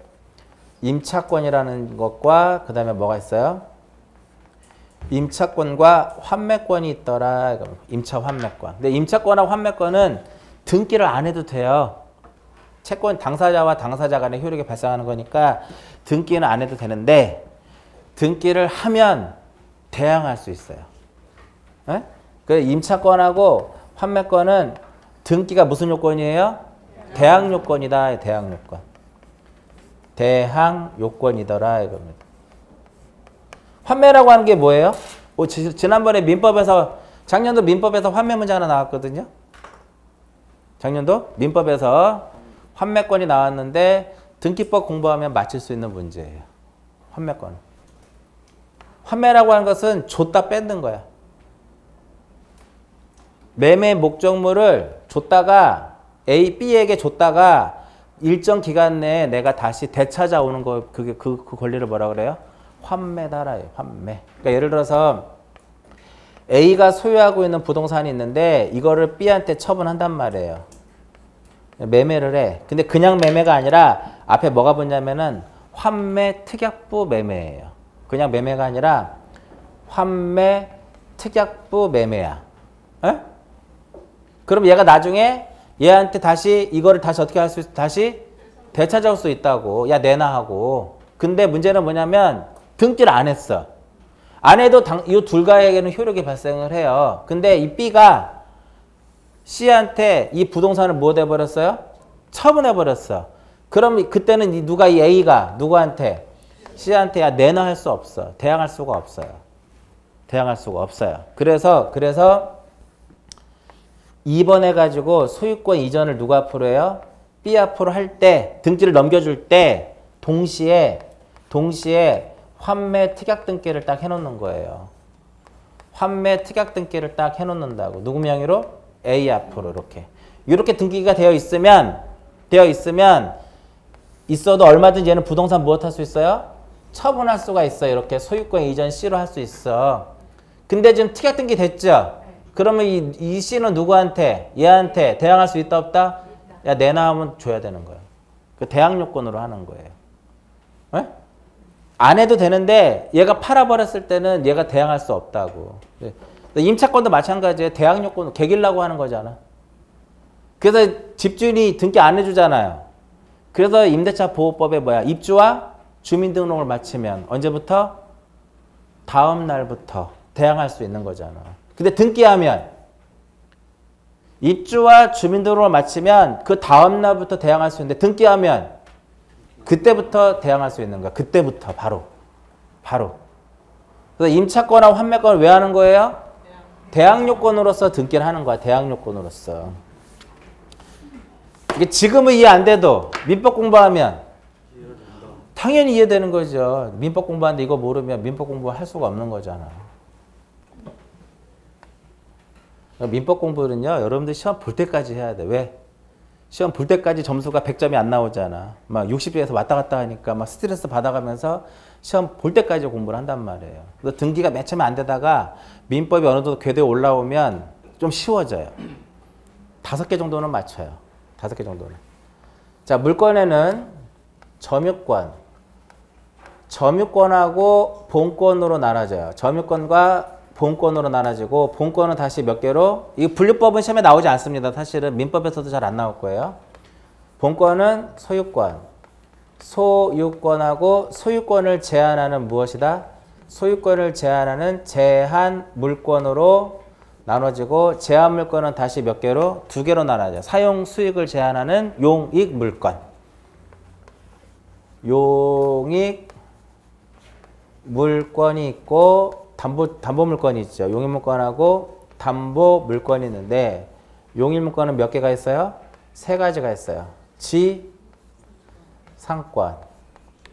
임차권이라는 것과 그 다음에 뭐가 있어요? 임차권과 환매권이 있더라. 임차 환매권. 근데 임차권하고 환매권은 등기를 안 해도 돼요. 채권 당사자와 당사자 간의 효력이 발생하는 거니까 등기는 안 해도 되는데 등기를 하면 대항할 수 있어요. 네? 그 임차권하고 환매권은 등기가 무슨 요건이에요? 대항 요건이다. 대항 요건. 대항 요건이더라 이겁니다. 환매라고 하는 게 뭐예요? 지난번에 민법에서 작년도 민법에서 환매 문제 하나 나왔거든요. 작년도 민법에서 환매권이 나왔는데 등기법 공부하면 맞힐 수 있는 문제예요. 환매권. 환매라고 하는 것은 줬다 뺏는 거야. 매매 목적물을 줬다가 B에게 줬다가 일정 기간 내에 내가 다시 되찾아오는 거, 그게 그 권리를 뭐라 그래요? 환매다라요. 환매. 그러니까 예를 들어서 A가 소유하고 있는 부동산이 있는데 이거를 B한테 처분한단 말이에요. 매매를 해. 근데 그냥 매매가 아니라 앞에 뭐가 붙냐면은 환매 특약부 매매예요. 그냥 매매가 아니라 환매 특약부 매매야. 에? 그럼 얘가 나중에 얘한테 다시 이거를 다시 어떻게 할 수 있어? 다시 되찾아올 수 있다고. 야 내놔 하고. 근데 문제는 뭐냐면 등기를 안 했어. 안 해도 이 둘가에게는 효력이 발생을 해요. 근데 이 B가 C한테 이 부동산을 뭐 해버렸어요? 처분해버렸어. 그럼 그때는 누가 이 A가 누구한테? C한테 야 내놔 할 수 없어. 대항할 수가 없어요. 대항할 수가 없어요. 그래서 2번 해가지고 소유권 이전을 누가 앞으로 해요? B 앞으로 할 때 등기를 넘겨줄 때 동시에 환매 특약 등기를 딱 해놓는 거예요. 환매 특약 등기를 딱 해놓는다고. 누구 명의로? A 앞으로 이렇게 등기가 되어 있으면 되어 있으면 있어도 얼마든지 얘는 부동산 무엇 할 수 있어요? 처분할 수가 있어. 이렇게 소유권 이전 C로 할 수 있어. 근데 지금 특약 등기 됐죠? 그러면 이 C는 누구한테? 얘한테 대항할 수 있다 없다? 야, 내놔하면 줘야 되는 거예요. 그 대항 요건으로 하는 거예요. 네? 안 해도 되는데 얘가 팔아버렸을 때는 얘가 대항할 수 없다고. 임차권도 마찬가지예요. 대항 요건 개길라고 하는 거잖아. 그래서 집주인이 등기 안 해주잖아요. 그래서 임대차 보호법에 뭐야? 입주와 주민등록을 마치면 언제부터? 다음 날부터 대항할 수 있는 거잖아. 근데 등기하면 입주와 주민등록을 마치면 그 다음 날부터 대항할 수 있는데 등기하면 그때부터 대항할 수 있는 거야. 그때부터 바로. 그래서 임차권하고 환매권을 왜 하는 거예요? 대항 요건으로서 등기를 하는 거야. 대항 요건으로서. 이게 지금은 이해 안 돼도 민법 공부하면 당연히 이해되는 거죠. 민법 공부하는데 이거 모르면 민법 공부할 수가 없는 거잖아. 민법 공부는요, 여러분들 시험 볼 때까지 해야 돼. 왜? 시험 볼 때까지 점수가 100점이 안 나오잖아. 막 60점에서 왔다 갔다 하니까 막 스트레스 받아가면서 시험 볼 때까지 공부를 한단 말이에요. 그래서 등기가 맨 처음에 안 되다가 민법이 어느 정도 궤도에 올라오면 좀 쉬워져요. 5개 정도는 맞춰요. 5개 정도는. 자, 물권에는 점유권하고 본권으로 나눠져요. 점유권과 본권으로 나눠지고 본권은 다시 몇 개로? 이 분류법은 시험에 나오지 않습니다. 사실은 민법에서도 잘 안 나올 거예요. 본권은 소유권하고 소유권을 제한하는 무엇이다? 소유권을 제한하는 제한 물권으로 나눠지고 제한 물권은 다시 몇 개로? 2개로 나눠져요. 사용 수익을 제한하는 용익 물권. 용익 물권이 있고 담보 물권이 있죠. 용익 물권하고 담보 물권이 있는데 용익 물권은 몇 개가 있어요? 3가지가 있어요. 지상권,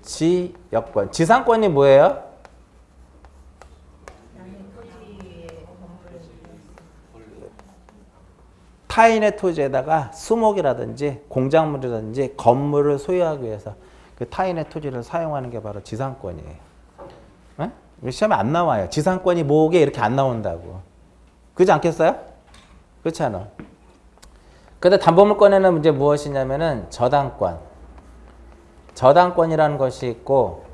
지역권. 지상권이 뭐예요? 타인의 토지에다가 수목이라든지 공작물이라든지 건물을 소유하기 위해서 그 타인의 토지를 사용하는 게 바로 지상권이에요. 네? 시험에 안 나와요. 지상권이 뭐게 이렇게 안 나온다고. 그렇지 않겠어요? 그렇지 않아. 근데 담보물권에는 이제 무엇이냐면은 저당권. 저당권이라는 것이 있고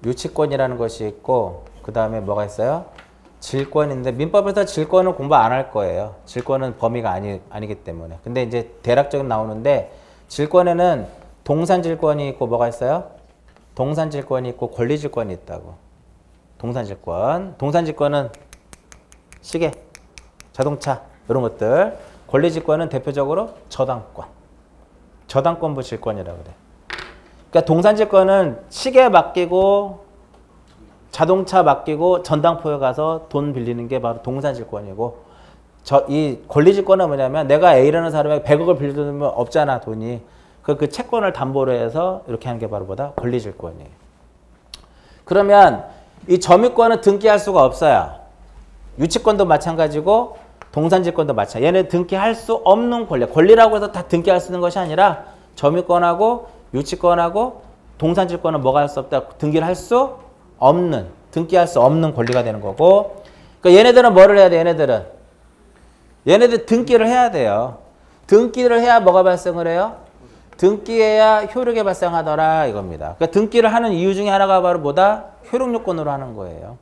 유치권이라는 것이 있고 그 다음에 뭐가 있어요? 질권인데 민법에서 질권은 공부 안 할 거예요. 질권은 범위가 아니기 때문에. 근데 이제 대략적으로 나오는데 질권에는 동산질권이 있고 뭐가 있어요? 동산질권이 있고 권리질권이 있다고. 동산질권은 시계, 자동차 이런 것들. 권리질권은 대표적으로 저당권부 질권이라고 그래. 그러니까 동산질권은 시계 맡기고 자동차 맡기고 전당포에 가서 돈 빌리는 게 바로 동산질권이고 이 권리질권은 뭐냐면 내가 A라는 사람에게 100억을 빌려주면 없잖아 돈이. 그 채권을 담보로 해서 이렇게 하는 게 바로 뭐다? 권리질권이에요. 그러면 이 점유권은 등기할 수가 없어요. 유치권도 마찬가지고 동산질권도 마찬가지. 얘는 등기할 수 없는 권리. 권리라고 해서 다 등기할 수 있는 것이 아니라 점유권하고 유치권하고 동산질권은 뭐가 할 수 없다? 등기를 할 수 없는, 등기할 수 없는 권리가 되는 거고. 그러니까 얘네들은 뭐를 해야 돼? 얘네들 등기를 해야 돼요. 등기를 해야 뭐가 발생을 해요? 등기해야 효력이 발생하더라 이겁니다. 그러니까 등기를 하는 이유 중에 하나가 바로 뭐다? 효력요건으로 하는 거예요.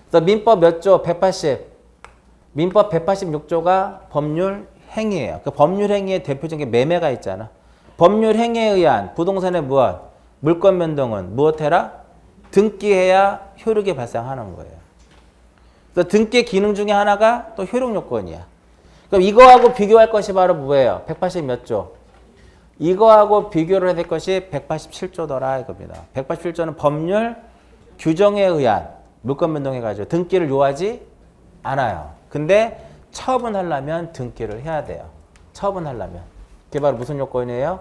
그래서 민법 몇 조? 180. 민법 186조가 법률 행위예요. 그 법률 행위의 대표적인 매매가 있잖아. 법률 행위에 의한 부동산의 무엇? 물권 변동은 무엇해라? 등기해야 효력이 발생하는 거예요. 그래서 등기 기능 중에 하나가 또 효력요건이야. 그럼 이거하고 비교할 것이 바로 뭐예요? 180 몇 조? 이거하고 비교를 해야 될 것이 187조더라 이겁니다. 187조는 법률 규정에 의한 물권 변동해가지고 등기를 요하지 않아요. 근데 처분하려면 등기를 해야 돼요. 처분하려면. 그게 바로 무슨 요건이에요?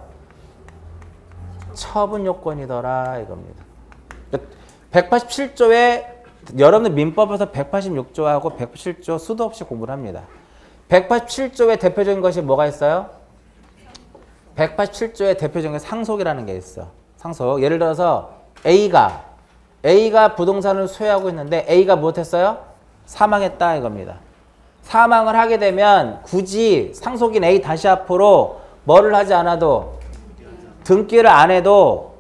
처분 요건이더라 이겁니다. 187조에 여러분들 민법에서 186조하고 187조 수도 없이 공부를 합니다. 187조의 대표적인 것이 뭐가 있어요? 187조의 대표적인 상속이라는 게 있어. 상속. 예를 들어서 A가 부동산을 소유하고 있는데 A가 무엇했어요? 사망했다 이겁니다. 사망을 하게 되면 굳이 상속인 A 다시 앞으로 뭐를 하지 않아도 등기를 안 해도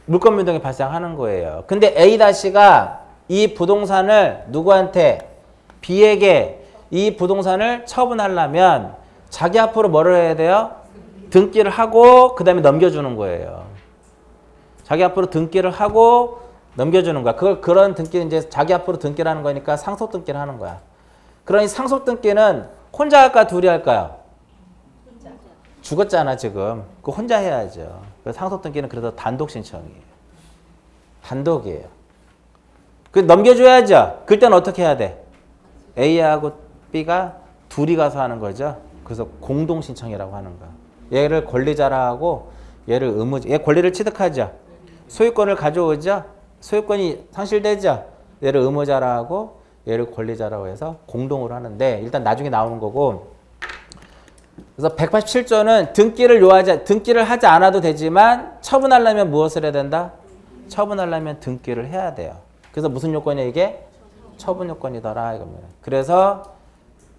물권 변동이 발생하는 거예요. 근데 A 다시가 이 부동산을 누구한테? B에게 이 부동산을 처분하려면 자기 앞으로 뭐를 해야 돼요? 등기를 하고 그 다음에 넘겨주는 거예요. 자기 앞으로 등기를 하고 넘겨주는 거야. 그런 등기는 이제 자기 앞으로 등기를 하는 거니까 상속 등기를 하는 거야. 그러니 상속 등기는 혼자 할까 둘이 할까요? 혼자. 죽었잖아 지금. 그거 혼자 해야죠. 그래서 상속 등기는 그래도 단독 신청이에요. 단독이에요. 그 넘겨줘야죠. 그때는 어떻게 해야 돼? A하고 B가 둘이 가서 하는 거죠. 그래서 공동 신청이라고 하는 거야. 얘를 권리자라 하고 얘를 의무자. 얘 권리를 취득하죠. 소유권을 가져오죠. 소유권이 상실되죠. 얘를 의무자라 하고 얘를 권리자라고 해서 공동으로 하는데 일단 나중에 나오는 거고. 그래서 187조는 등기를 하지 않아도 되지만 처분하려면 무엇을 해야 된다? 처분하려면 등기를 해야 돼요. 그래서 무슨 요건이야 이게? 처분 요건이더라 이겁니다. 그래서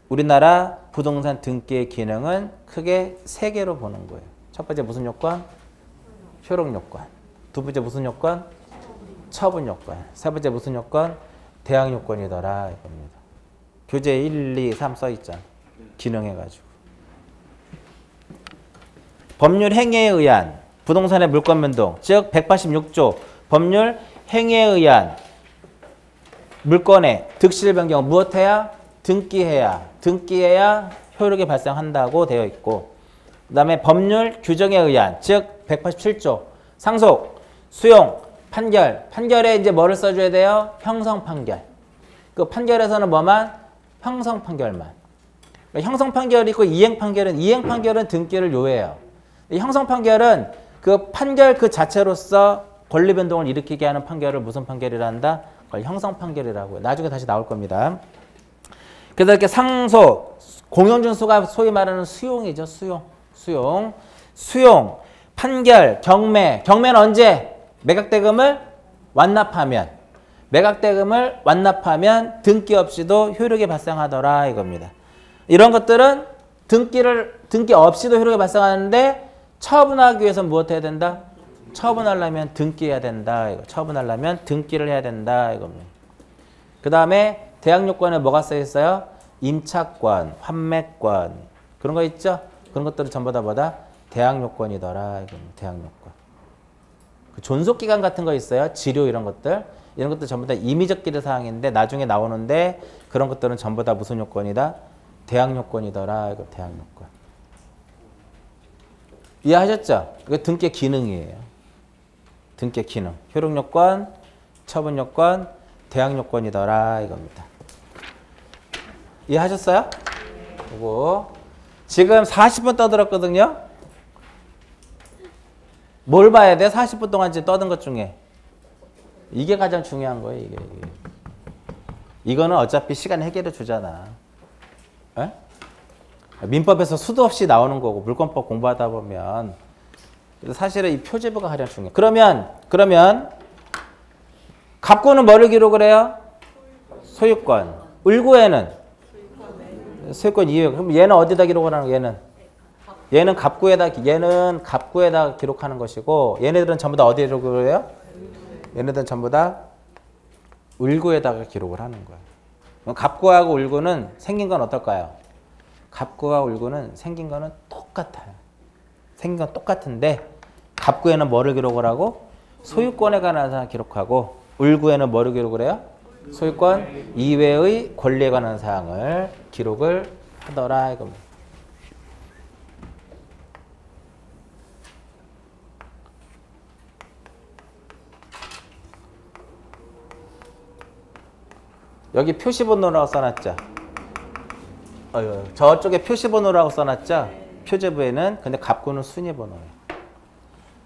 우리나라 부동산 등기의 기능은 크게 세 개로 보는 거예요. 첫 번째 무슨 요건? 효력 요건. 두 번째 무슨 요건? 처분 요건. 세 번째 무슨 요건? 대항 요건이더라 이겁니다. 교재 1, 2, 3 써 있잖아. 기능해가지고. 법률 행위에 의한 부동산의 물권 변동, 즉 186조 법률 행위에 의한 물권의 득실 변경 무엇해야? 등기해야 효력이 발생한다고 되어 있고, 그 다음에 법률 규정에 의한, 즉 187조 상속, 수용, 판결에 이제 뭐를 써줘야 돼요? 형성 판결. 그 판결에서는 뭐만? 형성 판결만. 형성 판결이 있고 이행 판결은 등기를 요해요. 형성 판결은 그 판결 그 자체로서 권리 변동을 일으키게 하는 판결을 무슨 판결이라 한다? 그걸 형성 판결이라고 해요. 나중에 다시 나올 겁니다. 그래서 이렇게 상속, 공용준수가 소위 말하는 수용이죠. 수용, 판결, 경매는 언제? 매각대금을 완납하면 등기 없이도 효력이 발생하더라 이겁니다. 이런 것들은 등기 없이도 효력이 발생하는데 처분하기 위해서 무엇 해야 된다? 처분하려면 등기해야 된다. 처분하려면 등기를 해야 된다 이겁니다. 그 다음에 대항요건에 뭐가 써 있어요? 임차권, 환매권 그런 거 있죠? 그런 것들은 전부 다 뭐다? 대항요건이더라 이겁니다. 대항요건. 그 존속기간 같은 거 있어요? 지료 이런 것들 전부 다 임의적 기대 사항인데 나중에 나오는데 그런 것들은 전부 다 무슨 요건이다? 대항요건이더라 이거 대항요건. 이해하셨죠? 이거 등기 기능이에요. 등기 기능. 효력요건, 처분요건, 대항요건이더라 이겁니다. 이해하셨어요? 이거 지금 40분 떠들었거든요. 뭘 봐야 돼? 40분 동안 지금 떠든 것 중에. 이게 가장 중요한 거예요. 이게. 이거는 어차피 시간 해결해 주잖아. 에? 민법에서 수도 없이 나오는 거고 물권법 공부하다 보면 사실은 이 표제부가 가장 중요해. 그러면 갑구는 뭐를 기록을 해요? 소유권. 을구에는 소유권 이외. 그럼 얘는 어디다 기록을 하는 거야? 얘는 갑구에다 기록하는 것이고 얘네들은 전부 다 어디에 기록을 해요? 얘네들은 전부 다 을구에다가 기록을 하는 거야. 그럼 갑구하고 을구는 생긴 건 어떨까요? 갑구와 을구는 생긴 거는 똑같아요. 생긴 건 똑같은데 갑구에는 뭐를 기록을 하고 소유권에 관한 사항을 기록하고 을구에는 뭐를 기록을 해요? 소유권 이외의 권리에 관한 사항을 기록을 하더라 이겁니다. 여기 표시번호라고 써놨죠? 저쪽에 표시번호라고 써놨죠? 표제부에는. 근데 갑구는 순위번호예요.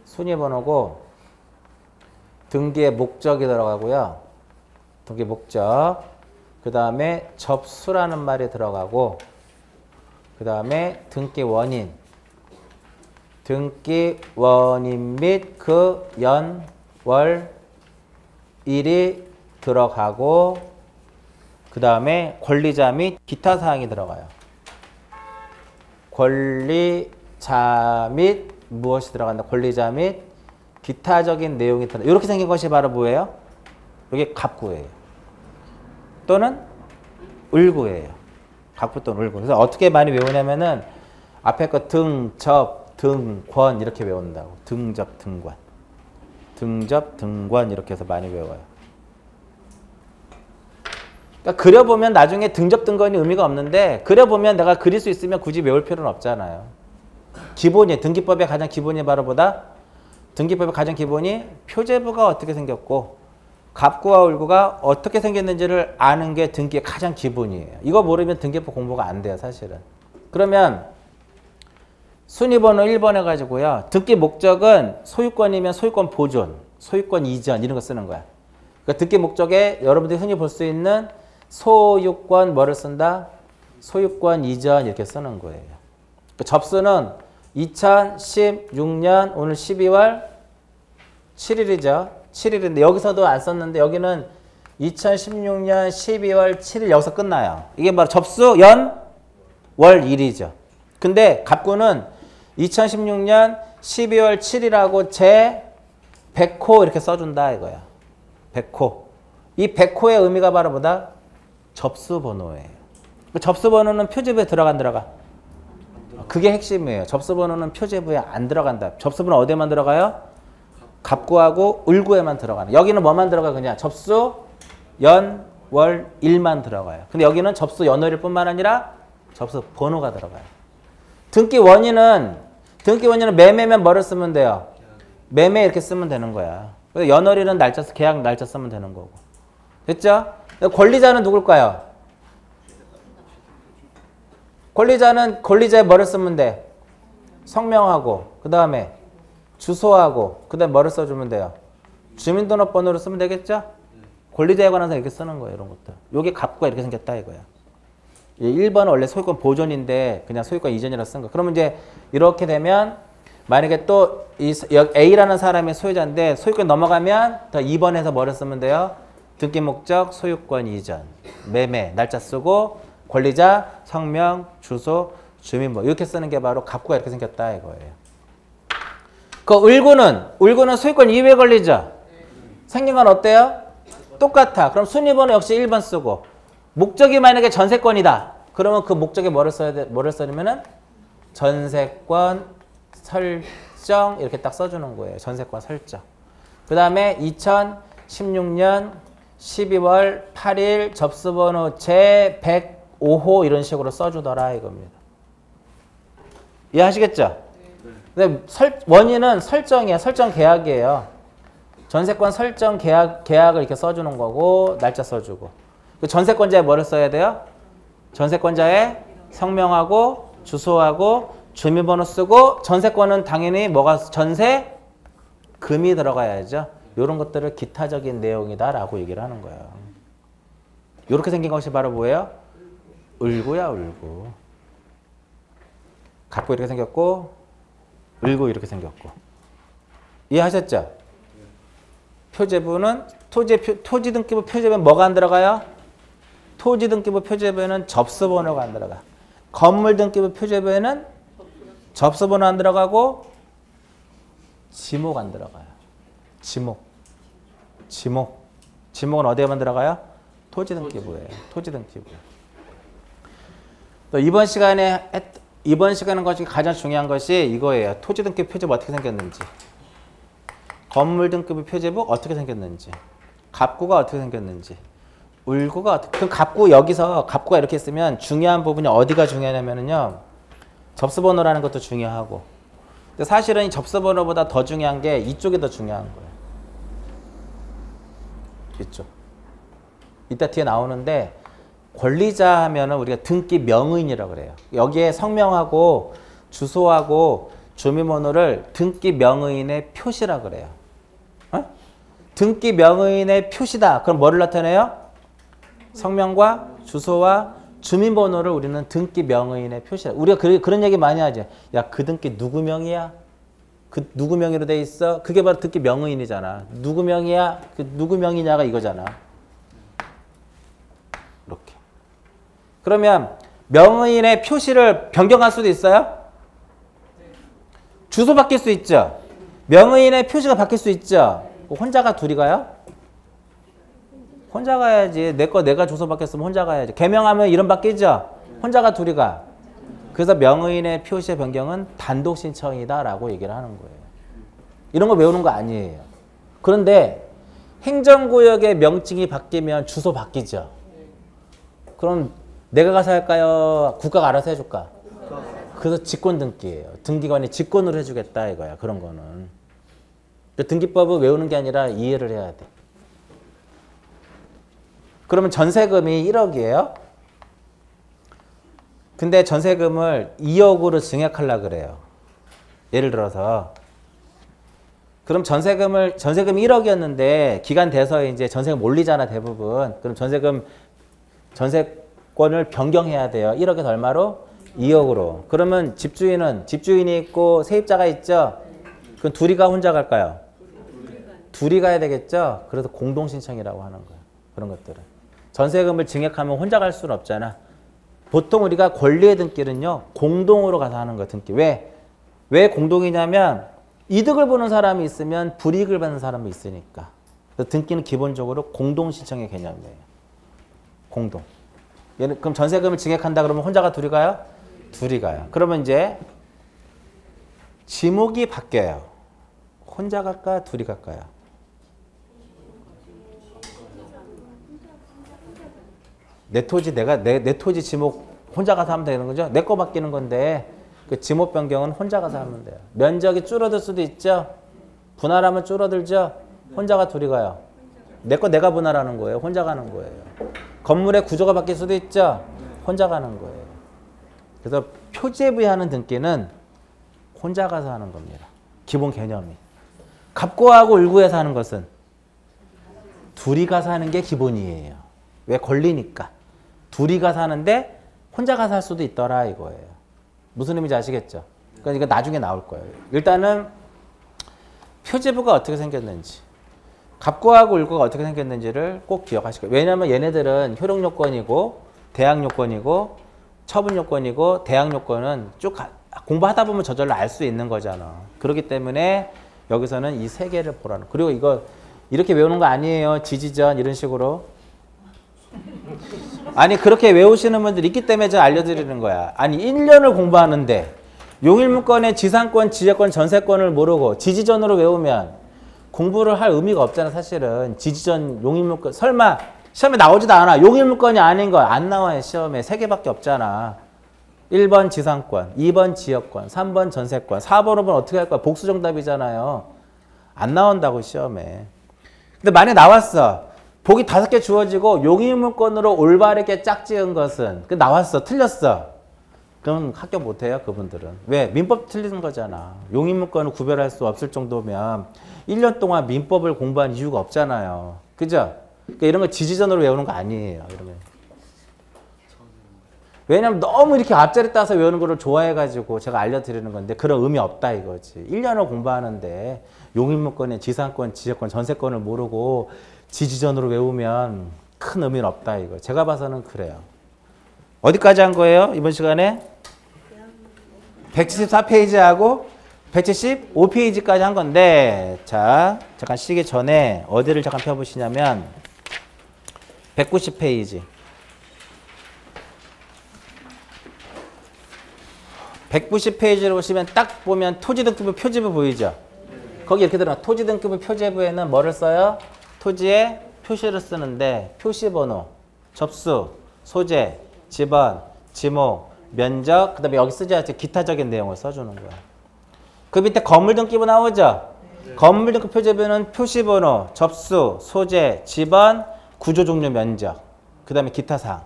순위번호고 등기의 목적이 들어가고요. 등기 목적. 그 다음에 접수라는 말이 들어가고 그 다음에 등기 원인. 등기 원인 및 그 연, 월, 일이 들어가고 그 다음에 권리자 및 기타 사항이 들어가요. 권리자 및 무엇이 들어간다? 권리자 및 기타적인 내용이 들어간다. 이렇게 생긴 것이 바로 뭐예요? 이게 갑구예요. 또는 을구예요. 갑구 또는 을구. 그래서 어떻게 많이 외우냐면은 앞에 거 등, 접, 등, 권 이렇게 외운다고. 등접, 등관. 등접, 등관 이렇게 해서 많이 외워요. 그러니까 그려보면 나중에 등접, 등관이 의미가 없는데 그려보면 내가 그릴 수 있으면 굳이 외울 필요는 없잖아요. 기본이 등기법의 가장 기본이 바로 보다 등기법의 가장 기본이 표제부가 어떻게 생겼고 갑구와 을구가 어떻게 생겼는지를 아는 게 등기의 가장 기본이에요. 이거 모르면 등기법 공부가 안 돼요, 사실은. 그러면 순위번호 1번 해가지고요. 등기 목적은 소유권이면 소유권 보존, 소유권 이전 이런 거 쓰는 거야. 그러니까 등기 목적에 여러분들이 흔히 볼 수 있는 소유권 뭐를 쓴다? 소유권 이전 이렇게 쓰는 거예요. 그 접수는 2016년 오늘 12월 7일이죠. 7일인데 여기서도 안 썼는데 여기는 2016년 12월 7일 여기서 끝나요. 이게 바로 접수 연, 월, 일이죠. 근데 갑구는 2016년 12월 7일하고 제 100호 이렇게 써준다 이거야. 100호. 이 100호의 의미가 바로 뭐다? 접수번호예요. 접수번호는 표제부에 들어가 안 들어가? 그게 핵심이에요. 접수번호는 표제부에 안 들어간다. 접수번호 어디에만 들어가요? 갑구하고 을구에만 들어가는. 여기는 뭐만 들어가 그냥 접수 연, 월, 일만 들어가요. 근데 여기는 접수 연월일 뿐만 아니라 접수 번호가 들어가요. 등기 원인은 매매면 뭐를 쓰면 돼요? 매매 이렇게 쓰면 되는 거야. 연월일은 날짜, 계약 날짜 쓰면 되는 거고. 됐죠? 권리자는 누굴까요? 권리자의 뭐를 쓰면 돼? 성명하고 그 다음에 주소하고 그 다음에 뭐를 써주면 돼요? 주민등록번호를 쓰면 되겠죠? 권리자에 관해서 이렇게 쓰는 거예요. 이런 것들. 요게 갑구가 이렇게 생겼다 이거야. 1번은 원래 소유권 보존인데 그냥 소유권 이전이라 쓴 거. 그러면 이제 이렇게 되면 만약에 또 이 A라는 사람이 소유자인데 소유권 넘어가면 더 2번에서 뭐를 쓰면 돼요? 등기 목적, 소유권 이전, 매매, 날짜 쓰고 권리자, 성명, 주소, 주민번호 이렇게 쓰는 게 바로 갑구가 이렇게 생겼다 이거예요. 그 을구는 소유권 이외에 걸리죠? 생긴 건 어때요? 똑같아. 그럼 순위번호 역시 1번 쓰고 목적이 만약에 전세권이다. 그러면 그 목적에 뭐를 써냐면은 전세권 설정 이렇게 딱 써주는 거예요. 전세권 설정. 그 다음에 2016년 12월 8일 접수번호 제105호 이런 식으로 써주더라 이겁니다. 이해하시겠죠? 근데 원인은 설정이야. 설정 계약이에요. 전세권 설정 계약을 이렇게 써주는 거고 날짜 써주고. 그 전세권자에 뭐를 써야 돼요? 전세권자의 성명하고 주소하고 주민번호 쓰고 전세권은 당연히 뭐가 전세금이 들어가야죠. 이런 것들을 기타적인 내용이다라고 얘기를 하는 거예요. 이렇게 생긴 것이 바로 뭐예요? 을구야, 을구. 갑구 이렇게 생겼고 을구 이렇게 생겼고. 이해하셨죠? 표제부는 토지등기부 표제부는 뭐가 안 들어가요? 토지등기부 표제부에는 접수번호가 안 들어가. 건물등기부 표제부에는 접수번호 안 들어가고 지목 안 들어가요. 지목은 어디에만 들어가요? 토지등기부예요. 토지등기부. 또 이번 시간은 것이 가장 중요한 것이 이거예요. 토지등기부 표제부 어떻게 생겼는지, 건물등기부 표제부 어떻게 생겼는지, 갑구가 어떻게 생겼는지, 을구가 어떻게. 그럼 갑구가 이렇게 있으면 중요한 부분이 어디가 중요하냐면요. 접수번호라는 것도 중요하고. 근데 사실은 이 접수번호보다 더 중요한 게 이쪽이 더 중요한 거예요. 이쪽. 이따 뒤에 나오는데 권리자 하면은 우리가 등기 명의인이라고 그래요. 여기에 성명하고 주소하고 주민번호를 등기 명의인의 표시라고 그래요. 어? 등기 명의인의 표시다. 그럼 뭐를 나타내요? 성명과 주소와 주민번호를 우리는 등기 명의인의 표시다. 우리가 그런 얘기 많이 하죠. 야, 그 등기 누구 명의야? 그 누구 명의로 돼 있어? 그게 바로 등기 명의인이잖아. 누구 명의야? 그 누구 명의냐가 이거잖아. 이렇게. 그러면 명의인의 표시를 변경할 수도 있어요? 주소 바뀔 수 있죠? 명의인의 표시가 바뀔 수 있죠? 혼자가 둘이 가요? 혼자 가야지. 내 거 내가 주소 바뀌었으면 혼자 가야지. 개명하면 이름 바뀌죠? 혼자가 둘이 가. 그래서 명의인의 표시의 변경은 단독 신청이다라고 얘기를 하는 거예요. 이런 거 외우는 거 아니에요. 그런데 행정구역의 명칭이 바뀌면 주소 바뀌죠? 그럼 내가 가서 할까요? 국가가 알아서 해줄까? 그래서 직권 등기예요. 등기관이 직권으로 해주겠다 이거야. 그런 거는. 등기법을 외우는 게 아니라 이해를 해야 돼. 그러면 전세금이 1억이에요. 근데 전세금을 2억으로 증액하려고 그래요. 예를 들어서. 그럼 전세금이 1억이었는데 기간 돼서 이제 전세금 올리잖아 대부분. 그럼 전세권을 변경해야 돼요. 1억에서 얼마로? 2억으로. 그러면 집주인이 있고 세입자가 있죠? 그럼 둘이 가 혼자 갈까요? 둘이 가야 되겠죠? 그래서 공동신청이라고 하는 거예요. 그런 것들은. 전세금을 증액하면 혼자 갈 수는 없잖아. 보통 우리가 권리의 등기는요. 공동으로 가서 하는 거예요. 등기. 왜 공동이냐면 이득을 보는 사람이 있으면 불이익을 받는 사람이 있으니까. 그래서 등기는 기본적으로 공동신청의 개념이에요. 공동. 그럼 전세금을 증액한다 그러면 혼자가 둘이 가요? 둘이 가요. 그러면 이제 지목이 바뀌어요. 혼자 갈까? 둘이 갈까요? 내 토지 내 토지 지목 혼자 가서 하면 되는 거죠? 내 거 바뀌는 건데 그 지목 변경은 혼자 가서 하면 돼요. 면적이 줄어들 수도 있죠? 분할하면 줄어들죠? 혼자가 둘이 가요. 내 거 내가 분할하는 거예요. 혼자 가는 거예요. 건물의 구조가 바뀔 수도 있죠? 혼자 가는 거예요. 그래서 표제부하는 등기는 혼자 가서 하는 겁니다. 기본 개념이. 갑고하고 을구에서 하는 것은 둘이 가서 하는 게 기본이에요. 왜? 권리니까. 둘이 가서 하는데 혼자 가서 할 수도 있더라 이거예요. 무슨 의미인지 아시겠죠? 그러니까 이거 나중에 나올 거예요. 일단은 표제부가 어떻게 생겼는지, 갑고하고 을구가 어떻게 생겼는지를 꼭 기억하실 거예요. 왜냐하면 얘네들은 효력요건이고 대항요건이고 처분요건이고 대항요건은 쭉 공부하다 보면 저절로 알 수 있는 거잖아. 그렇기 때문에 여기서는 이 세 개를 보라는. 그리고 이거 이렇게 외우는 거 아니에요. 지지전 이런 식으로. 아니 그렇게 외우시는 분들 있기 때문에 제가 알려드리는 거야. 아니 1년을 공부하는데 용일문건의 지상권, 지재권, 전세권을 모르고 지지전으로 외우면 공부를 할 의미가 없잖아. 사실은 지지전, 용일문건 설마 시험에 나오지도 않아. 용일문건이 아닌 거 안 나와요. 시험에 3개밖에 없잖아. 1번 지상권, 2번 지역권, 3번 전세권, 4번, 5번 어떻게 할 거야? 복수정답이잖아요. 안 나온다고 시험에. 근데 만약에 나왔어. 보기 5개 주어지고 용의문건으로 올바르게 짝지은 것은 나왔어. 틀렸어. 그럼 합격 못해요. 그분들은. 왜? 민법 틀리는 거잖아. 용의문건을 구별할 수 없을 정도면 1년 동안 민법을 공부한 이유가 없잖아요. 그죠? 그러니까 이런 거 지지전으로 외우는 거 아니에요. 이러면. 왜냐면 너무 이렇게 앞자리 따서 외우는 거를 좋아해가지고 제가 알려드리는 건데 그런 의미 없다 이거지. 1년을 공부하는데 용의문건의 지상권, 지역권, 전세권을 모르고 지지전으로 외우면 큰 의미는 없다 이거. 제가 봐서는 그래요. 어디까지 한 거예요? 이번 시간에? 174페이지하고 175페이지까지 한 건데 자 잠깐 쉬기 전에 어디를 잠깐 펴보시냐면 190페이지 190페이지를 보시면 딱 보면 토지등기부 표지부 보이죠? 거기 이렇게 들어가. 토지등기부 표제부에는 뭐를 써요? 토지에 표시를 쓰는데 표시번호, 접수, 소재, 지번, 지목, 면적, 그 다음에 여기 쓰지 않지 기타적인 내용을 써주는 거야. 그 밑에 건물등기부 나오죠? 건물등기부 표제부는 표시번호, 접수, 소재, 지번, 구조종류, 면적, 그 다음에 기타사항.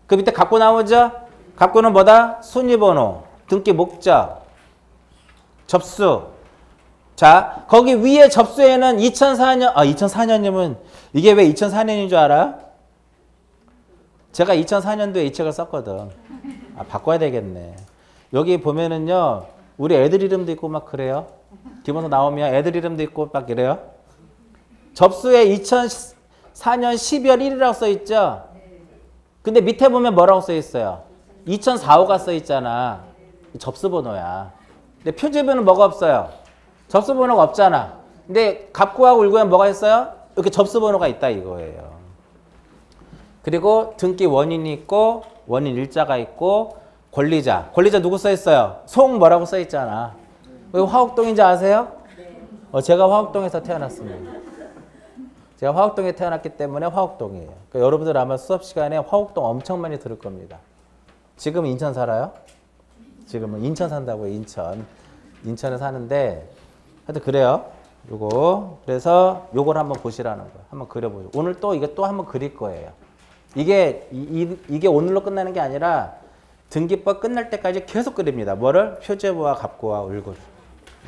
그 밑에 갑고 나오죠? 갑고는 뭐다? 순위번호, 등기 목적, 접수. 자, 거기 위에 접수에는 2004년, 2004년이면 이게 왜 2004년인 줄 알아요? 제가 2004년도에 이 책을 썼거든. 바꿔야 되겠네. 여기 보면은요, 우리 애들 이름도 있고 막 그래요. 기본서 나오면 애들 이름도 있고 막 이래요. 접수에 2004년 12월 1일이라고 써 있죠. 근데 밑에 보면 뭐라고 써 있어요? 2004호가 써 있잖아. 접수번호야. 근데 표지번호는 뭐가 없어요? 접수번호가 없잖아. 근데 갑구하고 울구엔 뭐가 있어요? 이렇게 접수번호가 있다 이거예요. 그리고 등기 원인이 있고 원인 일자가 있고 권리자. 권리자 누구 써 있어요? 송 뭐라고 써 있잖아. 왜 화곡동인지 아세요? 제가 화곡동에서 태어났습니다. 제가 화곡동에 태어났기 때문에 화곡동이에요. 그러니까 여러분들 아마 수업 시간에 화곡동 엄청 많이 들을 겁니다. 지금 인천 살아요? 지금은 인천 산다고요. 인천에 사는데 하여튼 그래요. 요거 그래서 요걸 한번 보시라는 거예요. 한번 그려보죠. 오늘 또 이게 또 한번 그릴 거예요. 이게 오늘로 끝나는 게 아니라 등기법 끝날 때까지 계속 그립니다. 뭐를? 표제부와 갑구와 울구를.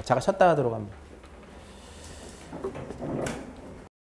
잠깐 쉬었다 하도록 합니다.